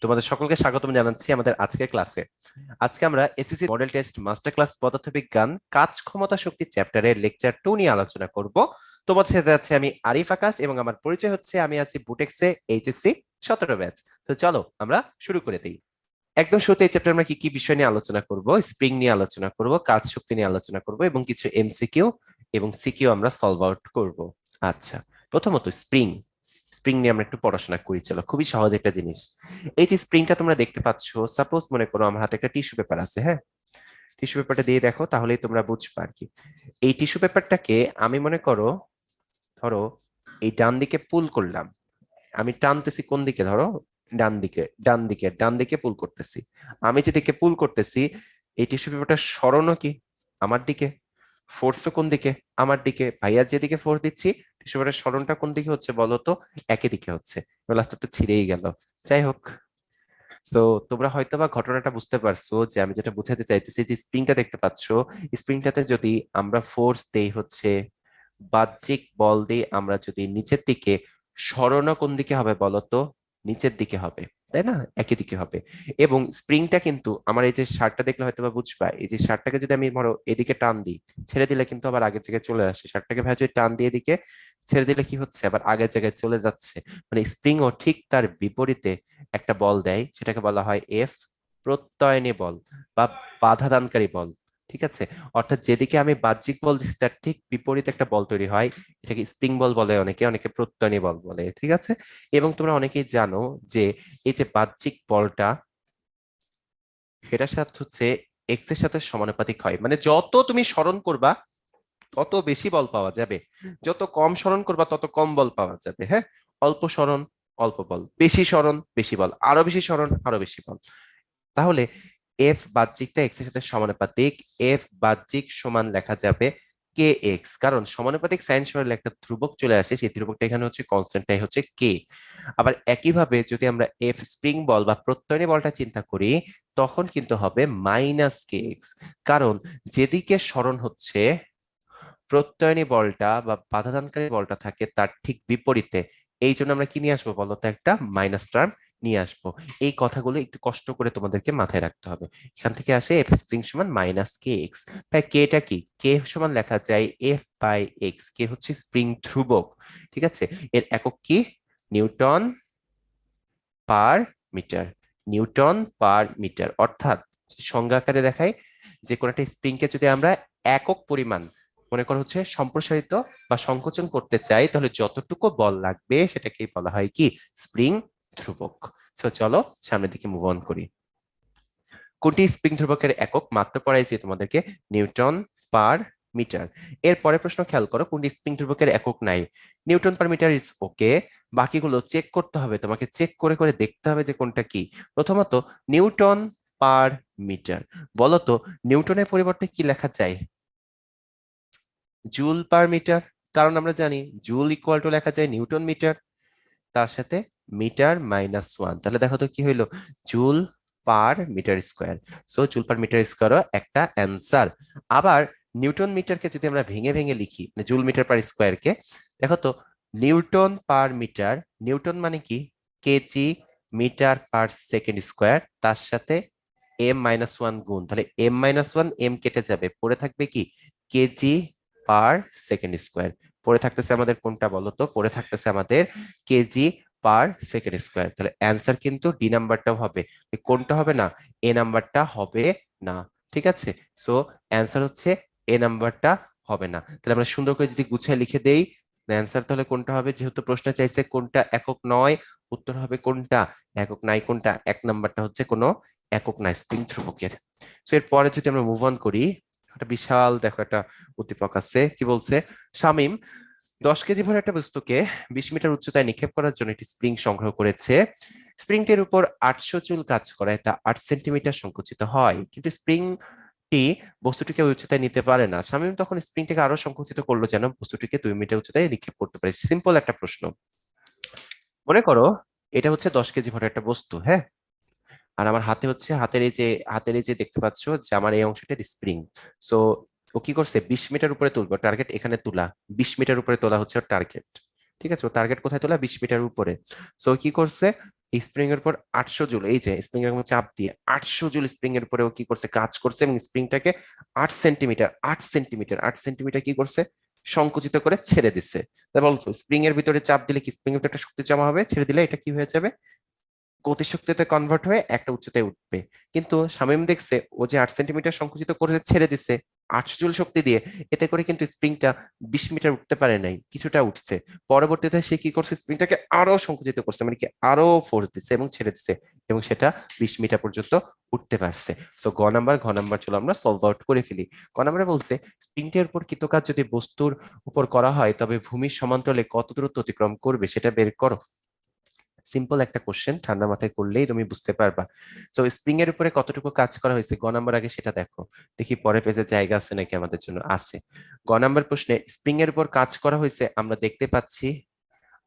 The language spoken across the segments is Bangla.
তোমাদের সকলকে স্বাগতম জানাচ্ছি আমাদের আজকের ক্লাসে। আজকে আমরা SSC model test master class পদার্থবিজ্ঞান কাজ ক্ষমতা শক্তি চ্যাপ্টারের লেকচার 2 নিয়ে আলোচনা করব। তোমাদের সাথে আছে আমি আরিফ আকাশ এবং আমার পরিচয় হচ্ছে আমি আছি বুটেক্সে এইচএসসি 17 ব্যাচ। তো চলো আমরা শুরু করে দিই। একদম শুরুতে এই চ্যাপ্টার আমরা কি কি বিষয় নিয়ে আলোচনা করব? স্প্রিং নিয়ে আলোচনা করব, কাজ শক্তি নিয়ে আলোচনা করব এবং কিছু এমসিকিউ এবং সিকিউ আমরা সলভ আউট করব। আচ্ছা, প্রথমত স্প্রিং। স্প্রিং নিয়ে আমরা একটু পড়াশোনা করি, চলো। খুবই সহজ একটা জিনিস। এই যে স্প্রিংটা তোমরা দেখতে পাচ্ছ, সাপোজ মনে করো আমার হাতে একটা টিস্যু পেপার আছে, হ্যাঁ। টিস্যু পেপারটা দিয়ে দেখো, তাহলেই তোমরা বুঝবে আর কি। এই টিস্যু পেপারটাকে আমি মনে করো, ধরো এই ডান দিকে পুল করলাম। আমি টানতেছি কোন দিকে? ধরো ডান দিকে, ডান দিকে, ডান দিকে পুল করতেছি। আমি যেদিকে পুল করতেছি, এই টিস্যু পেপারটা সরানো কি আমার দিকে, ফোর্সও কোন দিকে? আমার দিকে। ভাইয়া যেদিকে ফোর্স দিচ্ছি, টিস্যু পেপারের সরণটা কোন দিকে হচ্ছে বলো তো? একই দিকে হচ্ছে। লাস্ট একটু ছিঁড়েই গেল। যাই হোক, তো তোমরা হয়তো বা ঘটনাটা বুঝতে পারছো যে আমি যেটা বুঝাতে চাইতেছি, যে স্প্রিংটা দেখতে পাচ্ছ, স্প্রিংটাতে যদি আমরা ফোর্স দেই হচ্ছে বাহ্যিক বল দিয়ে, আমরা যদি নিচের দিকে, সরানো কোন দিকে হবে বলতো? নিচের দিকে হবে, তাই না? একই দিকে হবে। এবং স্প্রিংটা কিন্তু আমার, এই যে শার্টটা দেখলে হয়তো বা বুঝবা, এই যে শার্টটাকে যদি আমি ধরো এদিকে টান দিই, ছেড়ে দিলে কিন্তু আবার আগের জায়গায় চলে আসে। শার্টটাকে ভাই যদি টান দিয়ে এদিকে ছেড়ে দিলে কি হচ্ছে? আবার আগের জায়গায় চলে যাচ্ছে। মানে স্প্রিংও ঠিক তার বিপরীতে একটা বল দেয়, সেটাকে বলা হয় এফ, প্রত্যয়নী বল বা বাধাদানকারী বল। ঠিক আছে? অর্থাৎ যেদিকে আমি বাহ্যিক বল দিচ্ছি তার ঠিক বিপরীতে একটা বল তৈরি হয়। এটাকে স্প্রিং বল বলে, অনেকে অনেকে প্রত্যয়নী বল বলে। ঠিক আছে? এবং তোমরা অনেকেই জানো যে এই যে বাহ্যিক বলটা, সেটার সাথে হচ্ছে এক্স এর সাথে সমানুপাতিক হয়। মানে যত তুমি স্মরণ করবা তত বেশি বল পাওয়া যাবে, যত কম স্মরণ করবা তত কম বল পাওয়া যাবে। হ্যাঁ, অল্প স্মরণ অল্প বল, বেশি স্মরণ বেশি বল, আরো বেশি স্মরণ আরো বেশি বল। তাহলে এফ বাহ্যিকটা এক্স এর সাথে সমানুপাতিক। এফ বাহ্যিক সমান লেখা যাবে কে এক্স, কারণ সমানুপাতিক সাইন সরলে একটা ধ্রুবক চলে আসে, সেই ধ্রুবকটা এখানে হচ্ছে কনস্ট্যান্টটাই হচ্ছে কে। আবার একইভাবে যদি আমরা এফ স্প্রিং বল বা প্রত্যয়নী বলটা চিন্তা করি, তখন কিন্তু হবে মাইনাস কে এক্স, কারণ যেদিকে সরণ হচ্ছে প্রত্যয়নী বলটা বা বাধাদানকারী বলটা থাকে তার ঠিক বিপরীতে। এই জন্য আমরা কি নিয়ে আসবো বলতো? একটা মাইনাস টার্ম নিয়ে আসবো। এই কথাগুলো একটু কষ্ট করে তোমাদেরকে মাথায় রাখতে হবে। এখান থেকে আসে এফ স্প্রিং সমান মাইনাস কে এক্স। তাই কেটা কি? কে সমান লেখা যায় এফ বাই এক্স। কে হচ্ছে স্প্রিং ধ্রুবক। ঠিক আছে? এর একক কি? Newton per metre. Newton per metre. অর্থাৎ সংজ্ঞা আকারে দেখায়, যে কোনো একটা স্প্রিংকে যদি আমরা একক পরিমাণ মনে করো হচ্ছে সম্প্রসারিত বা সংকোচন করতে চাই, তাহলে যতটুকু বল লাগবে সেটাকেই বলা হয় কি? স্প্রিং ধ্রুবক। তো চলো সামনের দিকে মুভ অন করি। কোনটি স্প্রিং ধ্রুবকের একক? মাত্র পড়াইছি তোমাদেরকে, নিউটন পার মিটার। এর পরের প্রশ্ন খেয়াল করো, কোনটি স্প্রিং ধ্রুবকের একক নাই? Newton per metre is okay. বাকিগুলো চেক করতে হবে, তোমাকে চেক করে করে দেখতে হবে যে কোনটা কি। প্রথমত নিউটন পার মিটার, বলতো নিউটনের পরিবর্তে কি লেখা যায়? Joule per metre. কারণ আমরা জানি জুল ইকুয়াল টু লেখা যায় নিউটন মিটার, তার সাথে মিটার মাইনাস ওয়ান। তাহলে দেখো তো কি হইলো? Joule per metre square. So joule per metre স্কোয়ারও একটা অ্যান্সার। আবার নিউটন মিটারকে যদি আমরা ভেঙে ভেঙে লিখি, মানে জুল মিটার পার স্কোয়ারকে, দেখো তো নিউটন পার মিটার, নিউটন মানে কি? Kg metre per second square, তার সাথে এম মাইনাস ওয়ান গুণ, তাহলে এম মাইনাস ওয়ান এম কেটে যাবে, পড়ে থাকবে কি? কেজি পার সেকেন্ড স্কোয়ার। পড়ে থাকতেছে আমাদের কোনটা বলো তো? পড়ে থাকতেছে আমাদের কেজি পার সেকেন্ড স্কোয়ার। তাহলে অ্যান্সার কিন্তু ডি নাম্বারটাও হবে। কোনটা হবে না? এ নাম্বারটা হবে না। ঠিক আছে? সো অ্যান্সার হচ্ছে এ নাম্বারটা হবে না। তাহলে আমরা সুন্দর করে যদি গুছিয়ে লিখে দেই, অ্যান্সার তাহলে কোনটা হবে? যেহেতু প্রশ্ন চাইছে কোনটা একক নয়, উত্তর হবে কোনটা? একক নাই। কোনটা? এক নাম্বারটা হচ্ছে কোনো একক নাই স্প্রিং ধ্রুবকের। সো এরপরে যদি আমরা মুভ অন করি, একটা বিশাল দেখো একটা উদ্দীপক আছে, কি বলছে? শামীম 10 কেজি ভরের একটা বস্তুকে 20 মিটার উচ্চতায় নিক্ষেপ করার জন্য একটি স্প্রিং সংগ্রহ করেছে। স্প্রিংটির উপর 800 জুল কাজ করায় তা 8 সেন্টিমিটার সংকুচিত হয়, কিন্তু স্প্রিংটি বস্তুটিকে ওই উচ্চতায় নিতে পারে না। শামীম তখন স্প্রিংটিকে আরো সংকুচিত করলো যেন বস্তুটিকে 2 মিটার উচ্চতায় নিক্ষেপ করতে পারে। সিম্পল একটা প্রশ্ন। মনে করো এটা হচ্ছে 10 কেজি ভরের একটা বস্তু, হ্যাঁ। আর আমার হাতে হচ্ছে, হাতের এই যে দেখতে পাচ্ছ যে আমার এই অংশটা স্প্রিং। সো ও কি করছে? 20 মিটার উপরে তুলবো, টার্গেট এখানে তোলা। 20 মিটার উপরে তোলা হচ্ছে ওর টার্গেট। ঠিক আছে, ও টার্গেট কোথায় তোলা, 20 মিটার উপরে। সো কি করছে, স্প্রিং এর উপর 800 জুল, এই যে স্প্রিং এর উপর চাপ দিয়ে 800 জুল স্প্রিং এর উপরে ও কি করছে, কাজ করছে, এবং স্প্রিংটাকে 8 সেন্টিমিটার কি করছে, সংকুচিত করে ছেড়ে দিচ্ছে। তাই বলতো স্প্রিং এর ভিতরে চাপ দিলে কি স্প্রিং এর ভিতরে একটা শক্তি জমা হবে, ছেড়ে দিলে এটা কি হয়ে যাবে, গতিশক্তিতে কনভার্ট হয়ে একটা উচ্চতায় উঠবে। কিন্তু শামীম দেখছে ও যে 8 সেন্টিমিটার সংকুচিত করে ছেড়ে দিচ্ছে 800 জুল শক্তি দিয়ে, এতে করে কিন্তু স্প্রিংটা 20 মিটার উঠতে পারে নাই, কিছুটা উঠছে। পরবর্তীতে সে কি করছে, স্প্রিংটাকে আরো সংকুচিত করছে, মানে কি আরো ফোর্স দিচ্ছে এবং ছেড়ে দিচ্ছে, এবং সেটা 20 মিটার পর্যন্ত উঠতে পারছে। সো ঘ নাম্বার চলো আমরা সলভ আউট করে ফেলি। নাম্বারে বলছে স্প্রিংটির উপর কৃত কাজ যদি বস্তুর উপর করা হয় তবে ভূমির সমান্তরালে কত দূরত্ব অতিক্রম করবে সেটা বের করো। সিম্পল একটা কোশ্চেন, ঠান্ডা মাথায় করলেই তুমি বুঝতে পারবা। তো স্প্রিং এর উপরে কতটুকু কাজ করা হয়েছে, নাম্বার আগে সেটা দেখো, দেখি পরে পেজে জায়গা আছে নাকি আমাদের জন্য, আছে। নাম্বার প্রশ্নে স্প্রিং এর উপর কাজ করা হয়েছে আমরা দেখতে পাচ্ছি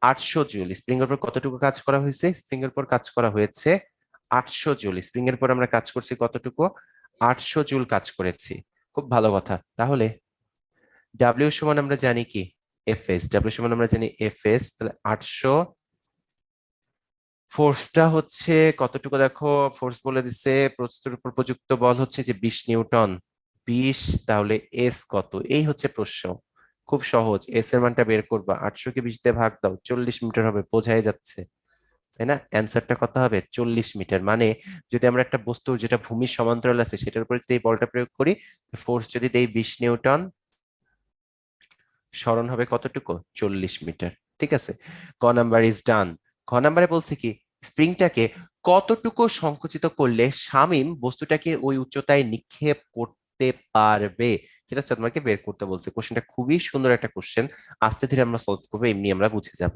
800 জুল। স্প্রিং এর উপর কতটুকু কাজ করা হয়েছে, স্প্রিং এর উপর কাজ করা হয়েছে 800 জুল। স্প্রিং এর উপর আমরা কাজ করছি কতটুকু, 800 জুল কাজ করেছি। খুব ভালো কথা। তাহলে ডাব্লিউ সমান আমরা জানি কি, এফএস। ডাব্লিউ সমান আমরা জানি এফএস, তাহলে 800, ফোর্সটা হচ্ছে কতটুকু দেখো, ফোর্স বলে দিচ্ছে প্রস্তুর উপর প্রযুক্ত বল হচ্ছে যে 20 নিউটন। 20, তাহলে এস কত, এই হচ্ছে প্রশ্ন। খুব সহজ, এস এর মানটা বের করবা, 800 কে 20 দিয়ে ভাগ দাও, 40 মিটার হবে, বোঝাই যাচ্ছে তাই না। অ্যান্সারটা কত হবে, 40 মিটার। মানে যদি আমরা একটা বস্তু যেটা ভূমির সমান্তরাল আছে সেটার উপরে যদি এই বলটা প্রয়োগ করি, ফোর্স যদি দেই 20 নিউটন, সরণ হবে কতটুকু, 40 মিটার। ঠিক আছে, ক নাম্বার ইজ ডান। খ নাম্বারে বলছে কি, স্প্রিংটাকে কতটুকু সংকুচিত করলে শামীম বস্তুটাকে ওই উচ্চতায় নিক্ষেপ করতে পারবে, সেটা হচ্ছে তোমাকে বের করতে বলছে। কোশ্চেনটা খুবই সুন্দর একটা কোশ্চেন, আস্তে ধীরে আমরা সলভ করবো, এমনি আমরা বুঝে যাব।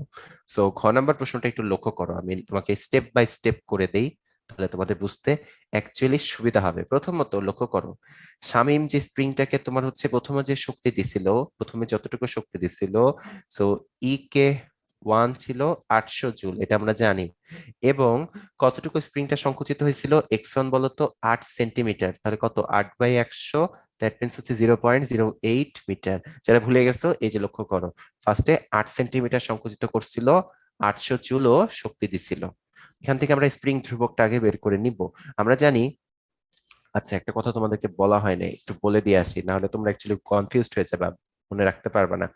সো খ নাম্বার প্রশ্নটা একটু লক্ষ্য করো, আমি তোমাকে স্টেপ বাই স্টেপ করে দেই, তাহলে তোমাদের বুঝতে অ্যাকচুয়ালি সুবিধা হবে। প্রথমত লক্ষ্য করো, শামীম যে স্প্রিংটাকে তোমার হচ্ছে প্রথমে যে শক্তি দিছিল, প্রথমে যতটুকু শক্তি দিছিল, সো ই কে 1 ছিল 800 জুল, এটা আমরা জানি। এবং কতটুকু স্প্রিংটা সংকুচিত হয়েছিল, x1 বলতো 8 সেন্টিমিটার, তাহলে কত, 8/100, দ্যাট মিনস হচ্ছে 0.08 মিটার। যারা ভুলে গেছো এই যে লক্ষ্য করো, ফার্স্টে 8 সেন্টিমিটার সংকুচিত করছিল, 800 জুলও শক্তি দিছিল। এখান থেকে আমরা স্প্রিং ধ্রুবকটা আগে বের করে নিব। আমরা জানি, আচ্ছা একটা কথা তোমাদেরকে বলা হয় নাই, একটু বলে দিয়ে আসি, না হলে তোমরা অ্যাকচুয়ালি কনফিউজড হয়ে যাবে, মনে রাখতে পারবে না।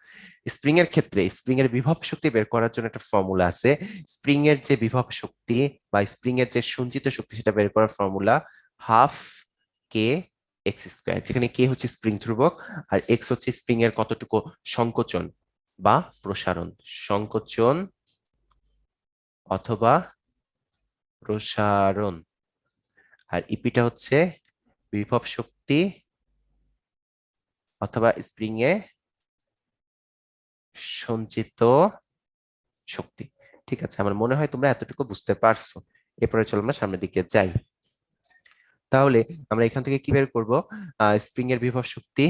স্প্রিং এর ক্ষেত্রে স্প্রিং এর বিভব শক্তি বের করার জন্য একটা ফর্মুলা আছে। স্প্রিং এর যে বিভব শক্তি বা স্প্রিং এর যে সঞ্চিত শক্তি সেটা বের করার ফর্মুলা হাফ কে এক্স স্কোয়ার, যেখানে কে হচ্ছে স্প্রিং ধ্রুবক আর এক্স হচ্ছে স্প্রিং এর কতটুকু সংকোচন বা প্রসারণ, সংকোচন অথবা প্রসারণ, আর ইপিটা হচ্ছে বিভব শক্তি অথবা স্প্রিং এ সঞ্চিত শক্তি। ঠিক আছে, আমার মনে হয় তোমরা এতটুকু বুঝতে পারছো। এরপরে চলো আমরা সামনের দিকে যাই। তাহলে আমরা এখান থেকে কি বের করবো, স্প্রিং এর বিভব শক্তি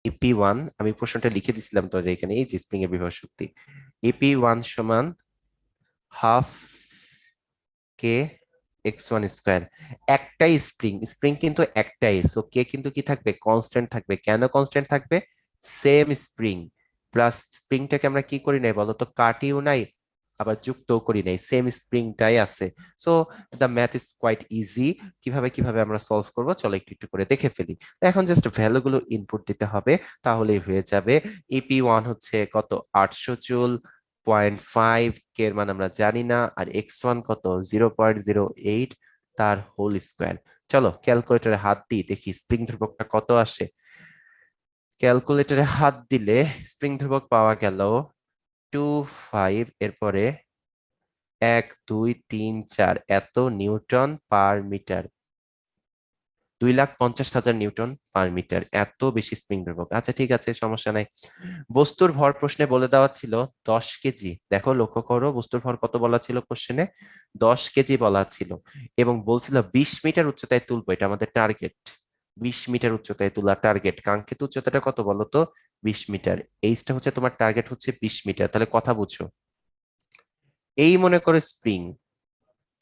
EP1, আমি প্রশ্নটা লিখে দিছিলাম তো এখানে, এই যে স্প্রিং এর বিভব শক্তি EP1 সমান হাফ কে x1 স্কোয়ার। একটাই স্প্রিং, স্প্রিং কিন্তু একটাই, সো কে কিন্তু কি থাকবে, কনস্ট্যান্ট থাকবে। কেন কনস্ট্যান্ট থাকবে, সেম স্প্রিং প্লাস স্প্রিংটাকে আমরা কি করি নাই বলতো, কাটিও নাই আবার যুক্তও করি নাই, সেম স্প্রিংটাই আছে। So the math is quite easy. কিভাবে কিভাবে আমরা সলভ করব চলো একটু একটু করে দেখে ফেলি। এখন জাস্ট ভ্যালুগুলো ইনপুট দিতে হবে, তাহলেই হয়ে যাবে। EP1 হচ্ছে কত, 800 জুল, 0.5 কে এর মান আমরা জানি না, আর x1 কত, 0.08, তার হোল স্কোয়ার। চলো ক্যালকুলেটরে হাত দিই, দেখি স্প্রিং ধ্রুবকটা কত আসে। ক্যালকুলেটরে হাত দিলে স্প্রিং ধ্রুবক পাওয়া গেল 25, এরপরে 1 2 3 4 এত newton per metre, 2,50,000 newton per metre, এত বেশি স্প্রিং ধ্রুবক। আচ্ছা ঠিক আছে, সমস্যা নাই। বস্তুর ভর প্রশ্নে বলে দেওয়া ছিল 10 কেজি। দেখো লক্ষ্য করো, বস্তুর ভর কত বলা ছিল কোশ্চেনে, 10 কেজি বলা ছিল, এবং বলছিল 20 মিটার উচ্চতায় তুলবো, এটা আমাদের টার্গেট। 20 মিটার উচ্চতায় তোলা টার্গেট, কাঙ্ক্ষিত উচ্চতাটা কত বলো তো, 20 মিটার। এইটা হচ্ছে তোমার টার্গেট হচ্ছে 20 মিটার, তাহলে কথা বুঝছো। এই মনে করো স্প্রিং,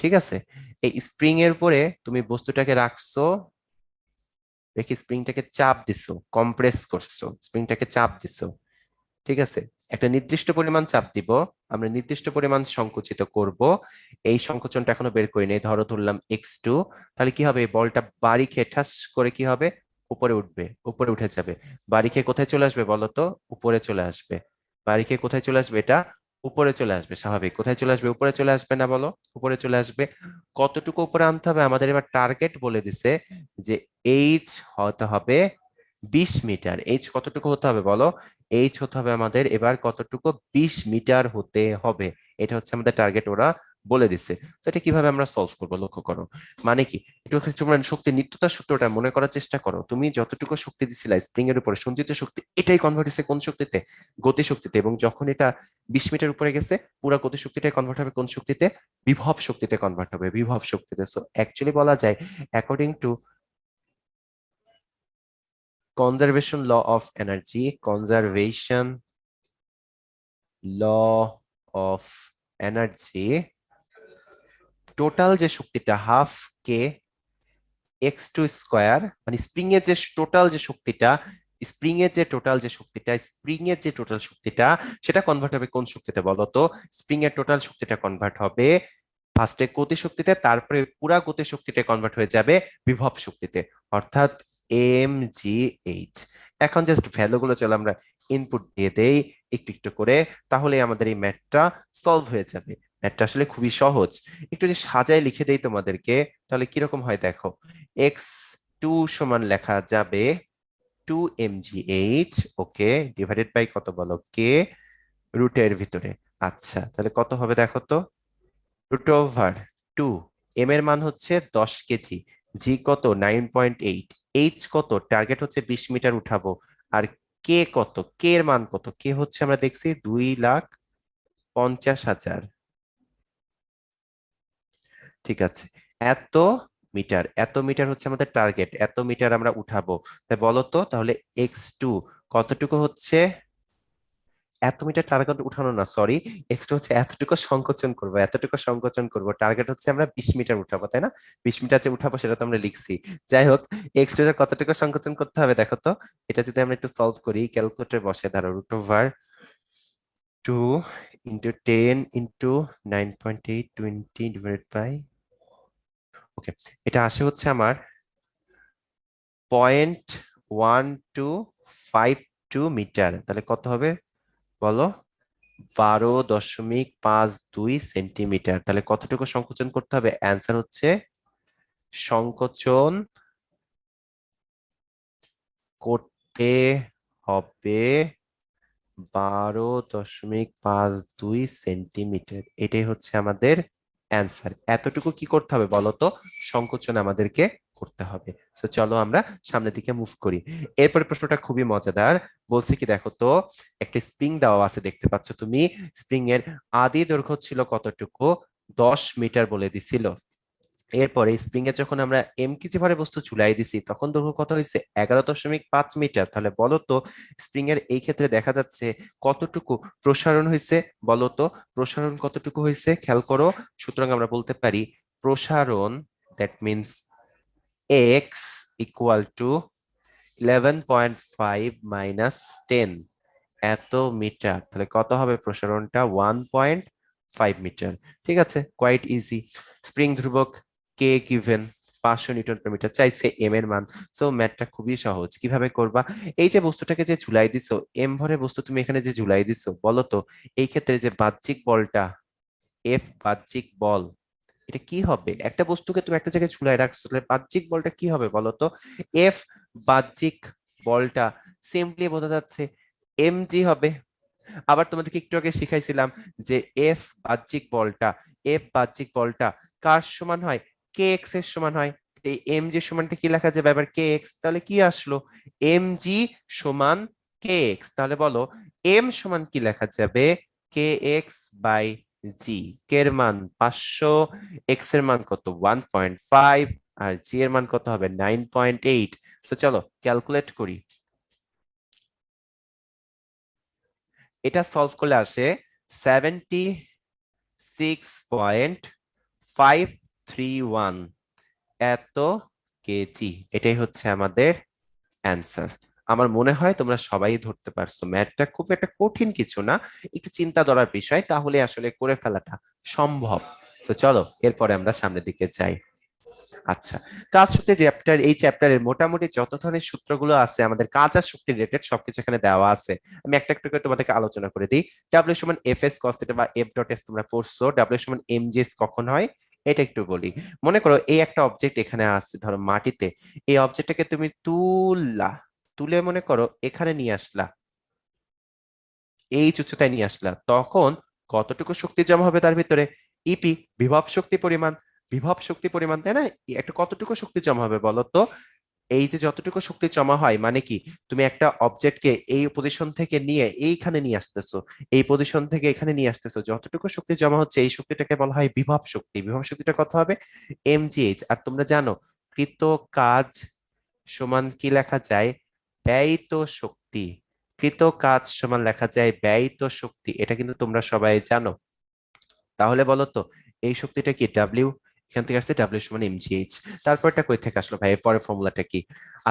ঠিক আছে, এই স্প্রিং এর উপরে তুমি বস্তুটাকে রাখছো, রেখে স্প্রিংটাকে চাপ দিছো, কম্প্রেস করছো, স্প্রিংটাকে চাপ দিছো, ঠিক আছে। একটা নির্দিষ্ট পরিমাণ চাপ দিব, আমরা নির্দিষ্ট পরিমাণ সংকুচিত করব। এই সংকোচনটা এখনো বের করি নাই, ধরলাম x2, তাহলে কি হবে, বলটা বাড়ি খেয়ে ঠাস করে কি হবে, উপরে উঠবে, উপরে উঠে যাবে। বাড়ি খেয়ে কোথায় চলে আসবে বলো তো, উপরে চলে আসবে। বাড়ি খেয়ে কোথায় চলে আসবে, এটা উপরে চলে আসবে, স্বাভাবিক। কোথায় চলে আসবে, উপরে চলে আসবে না বলো, উপরে চলে আসবে। কতটুকু উপরে আনতে হবে, আমাদের এবার টার্গেট বলে দিছে যে এইচ হতে হবে 20 মিটার। এইচ কতটুকু হতে হবে বলো, এইচ হতে হবে আমাদের এবার কতটুকু, 20 মিটার হতে হবে। এটা হচ্ছে আমাদের টার্গেট, ওরা বলে দিচ্ছে। তো এটা কিভাবে আমরা সলভ করবো, লক্ষ্য করো। মানে কি, একটু তোমরা শক্তির নিত্যতার সূত্রটা মনে করার চেষ্টা করো। তুমি যতটুকু শক্তি দিছিলা স্প্রিং এর উপরে সঞ্চিত শক্তি, এটাই কনভার্ট হচ্ছে কোন শক্তিতে, গতি শক্তিতে। এবং যখন এটা 20 মিটার উপরে গেছে, পুরো গতি শক্তিটাই কনভার্ট হবে কোন শক্তিতে, বিভব শক্তিতে কনভার্ট হবে, বিভব শক্তিতে। সো অ্যাকচুয়ালি বলা যায়, according to conservation law of energy, conservation law of energy, total যে শক্তিটা হাফ কে x2 স্কয়ার, মানে স্প্রিং এর যে টোটাল যে শক্তিটা, স্প্রিং এর যে টোটাল যে শক্তিটা, স্প্রিং এর যে টোটাল শক্তিটা, সেটা কনভার্ট হবে কোন শক্তিতে বলো তো, স্প্রিং এর টোটাল শক্তিটা কনভার্ট হবে ফার্স্টে গতি শক্তিতে, তারপরে পুরা গতি শক্তিটা কনভার্ট হয়ে যাবে বিভব শক্তিতে, অর্থাৎ এম জি এইচ। এখন জাস্ট ভ্যালু গুলো চলো আমরা ইনপুট দিয়ে দেই একটু একটু করে, তাহলে আমাদের এই ম্যাথটা সলভ হয়ে যাবে। ম্যাথটা আসলে খুবই সহজ, একটু যে সাজায় লিখে দেই তোমাদেরকে, তাহলে কিরকম হয় দেখো। x2 সমান লেখা যাবে 2 mgh, ওকে, ডিভাইডেড বাই কত বলো, কে, রুটের ভিতরে। আচ্ছা, তাহলে কত হবে দেখো তো, √2। এম এর মান হচ্ছে 10 কেজি, জি কত 9.8, এইচ কত, টার্গেট হচ্ছে 20 মিটার উঠাবো। আর কে কত, কে এর মান কত, কে হচ্ছে আমরা দেখছি 2,50,000। ঠিক আছে, এত মিটার, এত মিটার হচ্ছে আমাদের টার্গেট, এত মিটার আমরা উঠাবো। তাই বলো তো, তাহলে x2 কতটুকু হচ্ছে, এত মিটার টার্গেট উঠানো না, সরি, এক্সট্রা হচ্ছে এতটুকু সংকোচন করবো, এতটুকু সংকোচন করবো। টার্গেট হচ্ছে আমরা 20 মিটার উঠাবো, তাই না, 20 মিটার যে উঠাবো সেটা তো আমরা লিখছি। যাই হোক, এক্সট্রা কতটুকু সংকোচন করতে হবে দেখো তো, এটা যদি আমরা একটু সলভ করি, ক্যালকুলেটর বসে ধরো, √2 ইন্টু 10 ইন্টু 9.8, 20 ডিভাইডেড বাই, ওকে, এটা আসে হচ্ছে আমার 0.1252 মিটার। তাহলে কত হবে বলো, 12.52 সেন্টিমিটার। তাহলে কতটুকু সংকোচন করতে হবে, অ্যান্সার হচ্ছে সংকোচন করতে হবে 12.52 সেন্টিমিটার। এটাই হচ্ছে আমাদের অ্যান্সার। এতটুকু কি করতে হবে বলতো, সংকোচন আমাদেরকে করতে হবে। তো চলো আমরা সামনের দিকে মুভ করি। এরপরে প্রশ্নটা খুবই মজাদার, বলছি কি দেখো তো, একটা স্প্রিং দেওয়া আছে দেখতে পাচ্ছ তুমি, স্প্রিং এর আদি দৈর্ঘ্য ছিল কতটুকু, 10 মিটার বলে দিছিল। এরপরে স্প্রিং এ যখন আমরা কেজি ভারে বস্তু ঝুলাই দিছি, তখন দৈর্ঘ্য কত হয়েছে, 11.5 মিটার। তাহলে বলো তো, স্প্রিং এর এই ক্ষেত্রে দেখা যাচ্ছে কতটুকু প্রসারণ হয়েছে বলো তো, প্রসারণ কতটুকু হয়েছে খেয়াল করো। সুতরাং আমরা বলতে পারি প্রসারণ, that means x equal two 11.5 minus 10, এত মিটার। তাহলে কত হবে প্রসারণটা, 1.5 মিটার। ঠিক আছে, কোয়াইট ইজি। স্প্রিং ধ্রুবক কে গিভেন, 500 নিউটন পার মিটার, চাইছে এম এর মান। সো ম্যাথটা খুবই সহজ, কিভাবে করবা, এই যে বস্তুটাকে যে ঝুলাই দিছো, এম ভরে বস্তু তুমি এখানে যে ঝুলাই দিছো, বলো তো এই ক্ষেত্রে যে বাহ্যিক বলটা, এফ বাহ্যিক বল, এটা কি হবে, একটা বস্তুকে তুমি একটা জায়গায় ঝুলাই রাখছো, তাহলে বাহ্যিক বলটা কি হবে বলো তো, এফ বাহ্যিক বলটা সিম্পলি বোঝা যাচ্ছে mg হবে। আবার তোমাদেরকে একটু আগে শিখাইছিলাম যে এফ বাহ্যিক বলটা কার সমান হয়, কে এক্স এর সমান হয়। এই এম জি সমানটা কি লেখা যাবে আবার, কে এক্স। তাহলে কি আসলো, এম জি সমান কে এক্স। তাহলে বলো এম সমান কি লেখা যাবে, কে এক্স বাই জি। কে এর মান 500, এক্স এর মান কত 1.5, আর জি এর মান কত হবে 9.8। তো চলো ক্যালকুলেট করি, এটা সলভ করলে আসে 76.531 এত কেজি। এটাই হচ্ছে আমাদের অ্যান্সার। আমার মনে হয় তোমরা সবাই ধরতে পারছো ম্যাথটা খুব একটা কঠিন কিছু না, একটু চিন্তা করার বিষয়, তাহলে আসলে করে ফেলাটা সম্ভব। তো চলো এরপরে আমরা সামনের দিকে যাই। আচ্ছা, কাজ শক্তি চ্যাপ্টার, এই চ্যাপ্টারের মোটামুটি যত ধরনের সূত্রগুলো আছে আমাদের কাজ আর শক্তি রিলেটেড সবকিছু এখানে দেওয়া আছে। আমি একটা একটা করে তোমাদেরকে আলোচনা করে দিই। ডাব্লিউ সমান এফ এস কস থিটা বা এফ ডট এস তোমরা পড়ছো। ডাব্লিউ সমান এম জি এস কখন হয় এটা একটু বলি। মনে করো এই একটা অবজেক্ট এখানে আছে ধরো মাটিতে, এই অবজেক্টটাকে তুমি তুললা, তুলে মনে করো এখানে নিয়ে আসলা, এই উচ্চতায় নিয়ে আসলা, তখন কতটুকু শক্তি জমা হবে তার ভিতরে? ইপি, বিভব শক্তি পরিমাণ। বিভব শক্তি পরিমাণ, তাই না? একটা কতটুকু শক্তি জমা হবে বলো তো? এই যে যতটুকু শক্তি জমা হয় মানে কি, তুমি একটা অবজেক্টকে এই পজিশন থেকে নিয়ে এইখানে নিয়ে আসতেছো, এই পজিশন থেকে এখানে নিয়ে আসতেছো, যতটুকু শক্তি জমা হচ্ছে এই শক্তিটাকে বলা হয় বিভব শক্তি। বিভব শক্তিটা কত হবে? এমজিএইচ। আর তোমরা জানো কৃত কাজ সমান কি লেখা যায়? ব্যয়িত শক্তি। কৃত কাজ সমান লেখা যায় ব্যয়িত শক্তি, এটা কিন্তু তোমরা সবাই জানো। তাহলে বলো তো এই শক্তিটা কি? ডাব্লিউ। এখান থেকে আসছে ডাব্লিউ সমান এমজিএইচ। তারপরটা কই থেকে আসলো ভাই? পরের ফর্মুলাটা কি?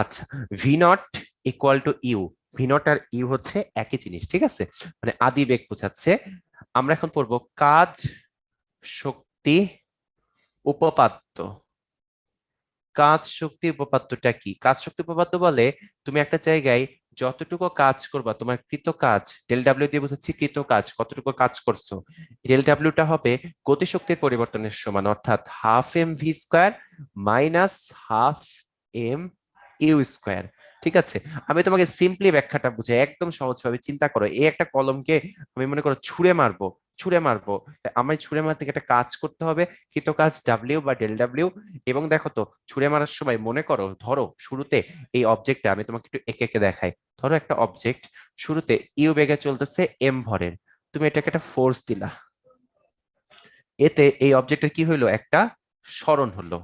আচ্ছা, V not equal to U. V not আর ইউ হচ্ছে একই জিনিস, ঠিক আছে, মানে আদি বেগ বোঝাচ্ছে। আমরা এখন পড়বো কাজ শক্তি উপপাদ্য। কাজ শক্তি উপপাদ্যটা কি? কাজ শক্তি উপপাদ্য বলে তুমি একটা জায়গায় যতটুকু কাজ করবা, তোমার কৃত কাজ, ডেল ডাব্লিউ দিয়ে বোঝাচ্ছি কৃত কাজ, কতটুকু কাজ করছো, ডেল ডাব্লিউটা হবে গতিশক্তির পরিবর্তনের সমান, অর্থাৎ half M V square minus half M U square. ঠিক আছে, আমি তোমাকে সিম্পলি ব্যাখ্যাটা বুঝাই, একদম সহজভাবে চিন্তা করো। এই একটা কলমকে আমি মনে করো ছুঁড়ে মারবো, ছুঁড়ে মারবো, আমি ছুঁড়ে মারতে গিয়ে একটা কাজ করতে হবে, কৃত কাজ ডাব্লিউ বা ডেল ডাব্লিউ। এবং দেখো তো ছুঁড়ে মারার সময় মনে করো, ধরো শুরুতে এই অবজেক্টটা আমি তোমাকে একটু একে একে দেখাই। ধরো একটা অবজেক্ট শুরুতে ইউ বেগে চলতেছে এম ভরের, তুমি এটাকে একটা ফোর্স দিলা, এতে এই অবজেক্টের কি হইলো? একটা সরণ হলো,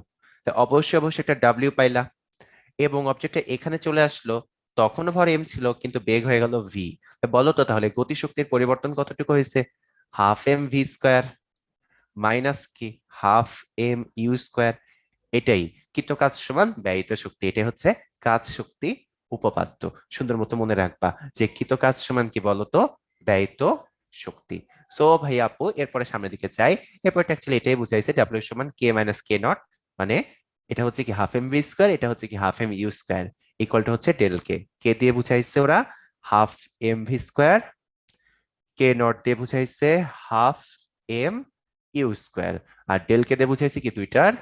তা অবশ্যই অবশ্যই একটা ডাব্লিউ পাইলা। এবং অবজেক্টটা এখানে চলে আসলো, তখনও ভর এম ছিল কিন্তু বেগ হয়ে গেল ভি। বলো তো তাহলে গতিশক্তির পরিবর্তন কতটুকু হয়েছে? Half M V square minus কি হাফ এম ইউ স্কোয়ার। এটাই কৃত কাজ সমান ব্যয়িত শক্তি, এটাই হচ্ছে কাজ শক্তি উপপাদ্য। সুন্দর মতো মনে রাখবা যে কৃত কাজ সমান কি বলতো? ব্যয়িত শক্তি। সো ভাই আপু এরপরে সামনের দিকে যাই। এরপরটা অ্যাকচুয়ালি এটাই বুঝাইছে ডাব্লিউ সমান কে মাইনাস কে নট, মানে এটা হচ্ছে কি হাফ এম ভি স্কোয়ার, এটা হচ্ছে কি half M U square, equal to হচ্ছে ডেল কে। কে দিয়ে বুঝাইছে ওরা half M V square, K not দিয়ে বুঝাইছে হাফ এম ইউ স্কোয়ার, আর ডেল কে দিয়ে বুঝাইছে কি দুইটার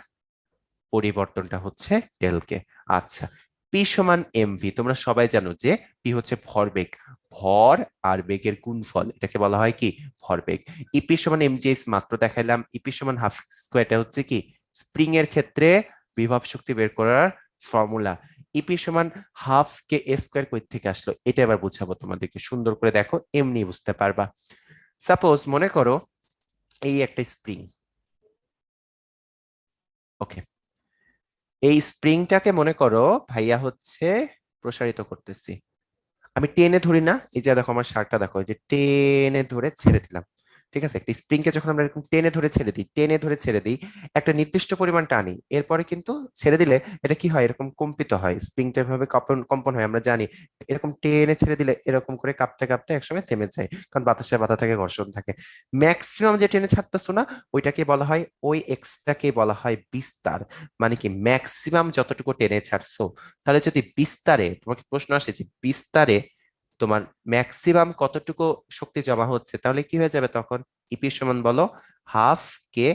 পরিবর্তনটা হচ্ছে ডেল কে। আচ্ছা, পি সমান এমভি, তোমরা সবাই জানো যে পি হচ্ছে ভরবেগ, ভর আর বেগের গুণফল, এটাকে বলা হয় কি? ভরবেগ। ইপি সমান এমজিএস মাত্র দেখাইলাম। ইপি সমান হাফ স্কোয়ার, এটা হচ্ছে কি স্প্রিং এর ক্ষেত্রে বিভব শক্তি বের করার ফর্মুলা। ইপি সমান হাফ কে স্কোয়ার কই থেকে আসলো এটা এবার বুঝাবো তোমাদেরকে, সুন্দর করে দেখো এমনি বুঝতে পারবা। সাপোজ মনে করো এই একটা স্প্রিং, ওকে, এই স্প্রিংটাকে মনে করো ভাইয়া হচ্ছে প্রসারিত করতেছি, আমি টেনে ধরি না, এই যে দেখো আমার শার্টটা দেখো, এই যে টেনে ধরে ছেড়ে দিলাম। ঠিক আছে, একটা স্প্রিং কে যখন আমরা এরকম টেনে ধরে ছেড়ে দিই, টেনে ধরে ছেড়ে দিই, একটা নির্দিষ্ট পরিমাণ টানি, এরপরে কিন্তু ছেড়ে দিলে এটা কি হয়? এরকম কম্পিত হয়, স্প্রিংটা এভাবে কম্পন কম্পন হয় আমরা জানি। এরকম টেনে ছেড়ে দিলে এরকম করে কাঁপতে কাঁপতে একসময় থেমে যায়, কারণ বাতাসে বাধা থাকে, ঘর্ষণ থাকে। ম্যাক্সিমাম যে টেনে ছাড়তেছো না, ওইটাকে বলা হয়, ওই এক্সটাকে বলা হয় বিস্তার। মানে কি ম্যাক্সিমাম যতটুকু টেনে ছাড়ছো, তাহলে যদি বিস্তারে, তোমাকে প্রশ্ন আসে যে বিস্তারে তোমার ম্যাক্সিমাম কতটুকু শক্তি জমা হচ্ছে, তাহলে কি হয়ে যাবে তখন? ইপি সমান বলো হাফ কে,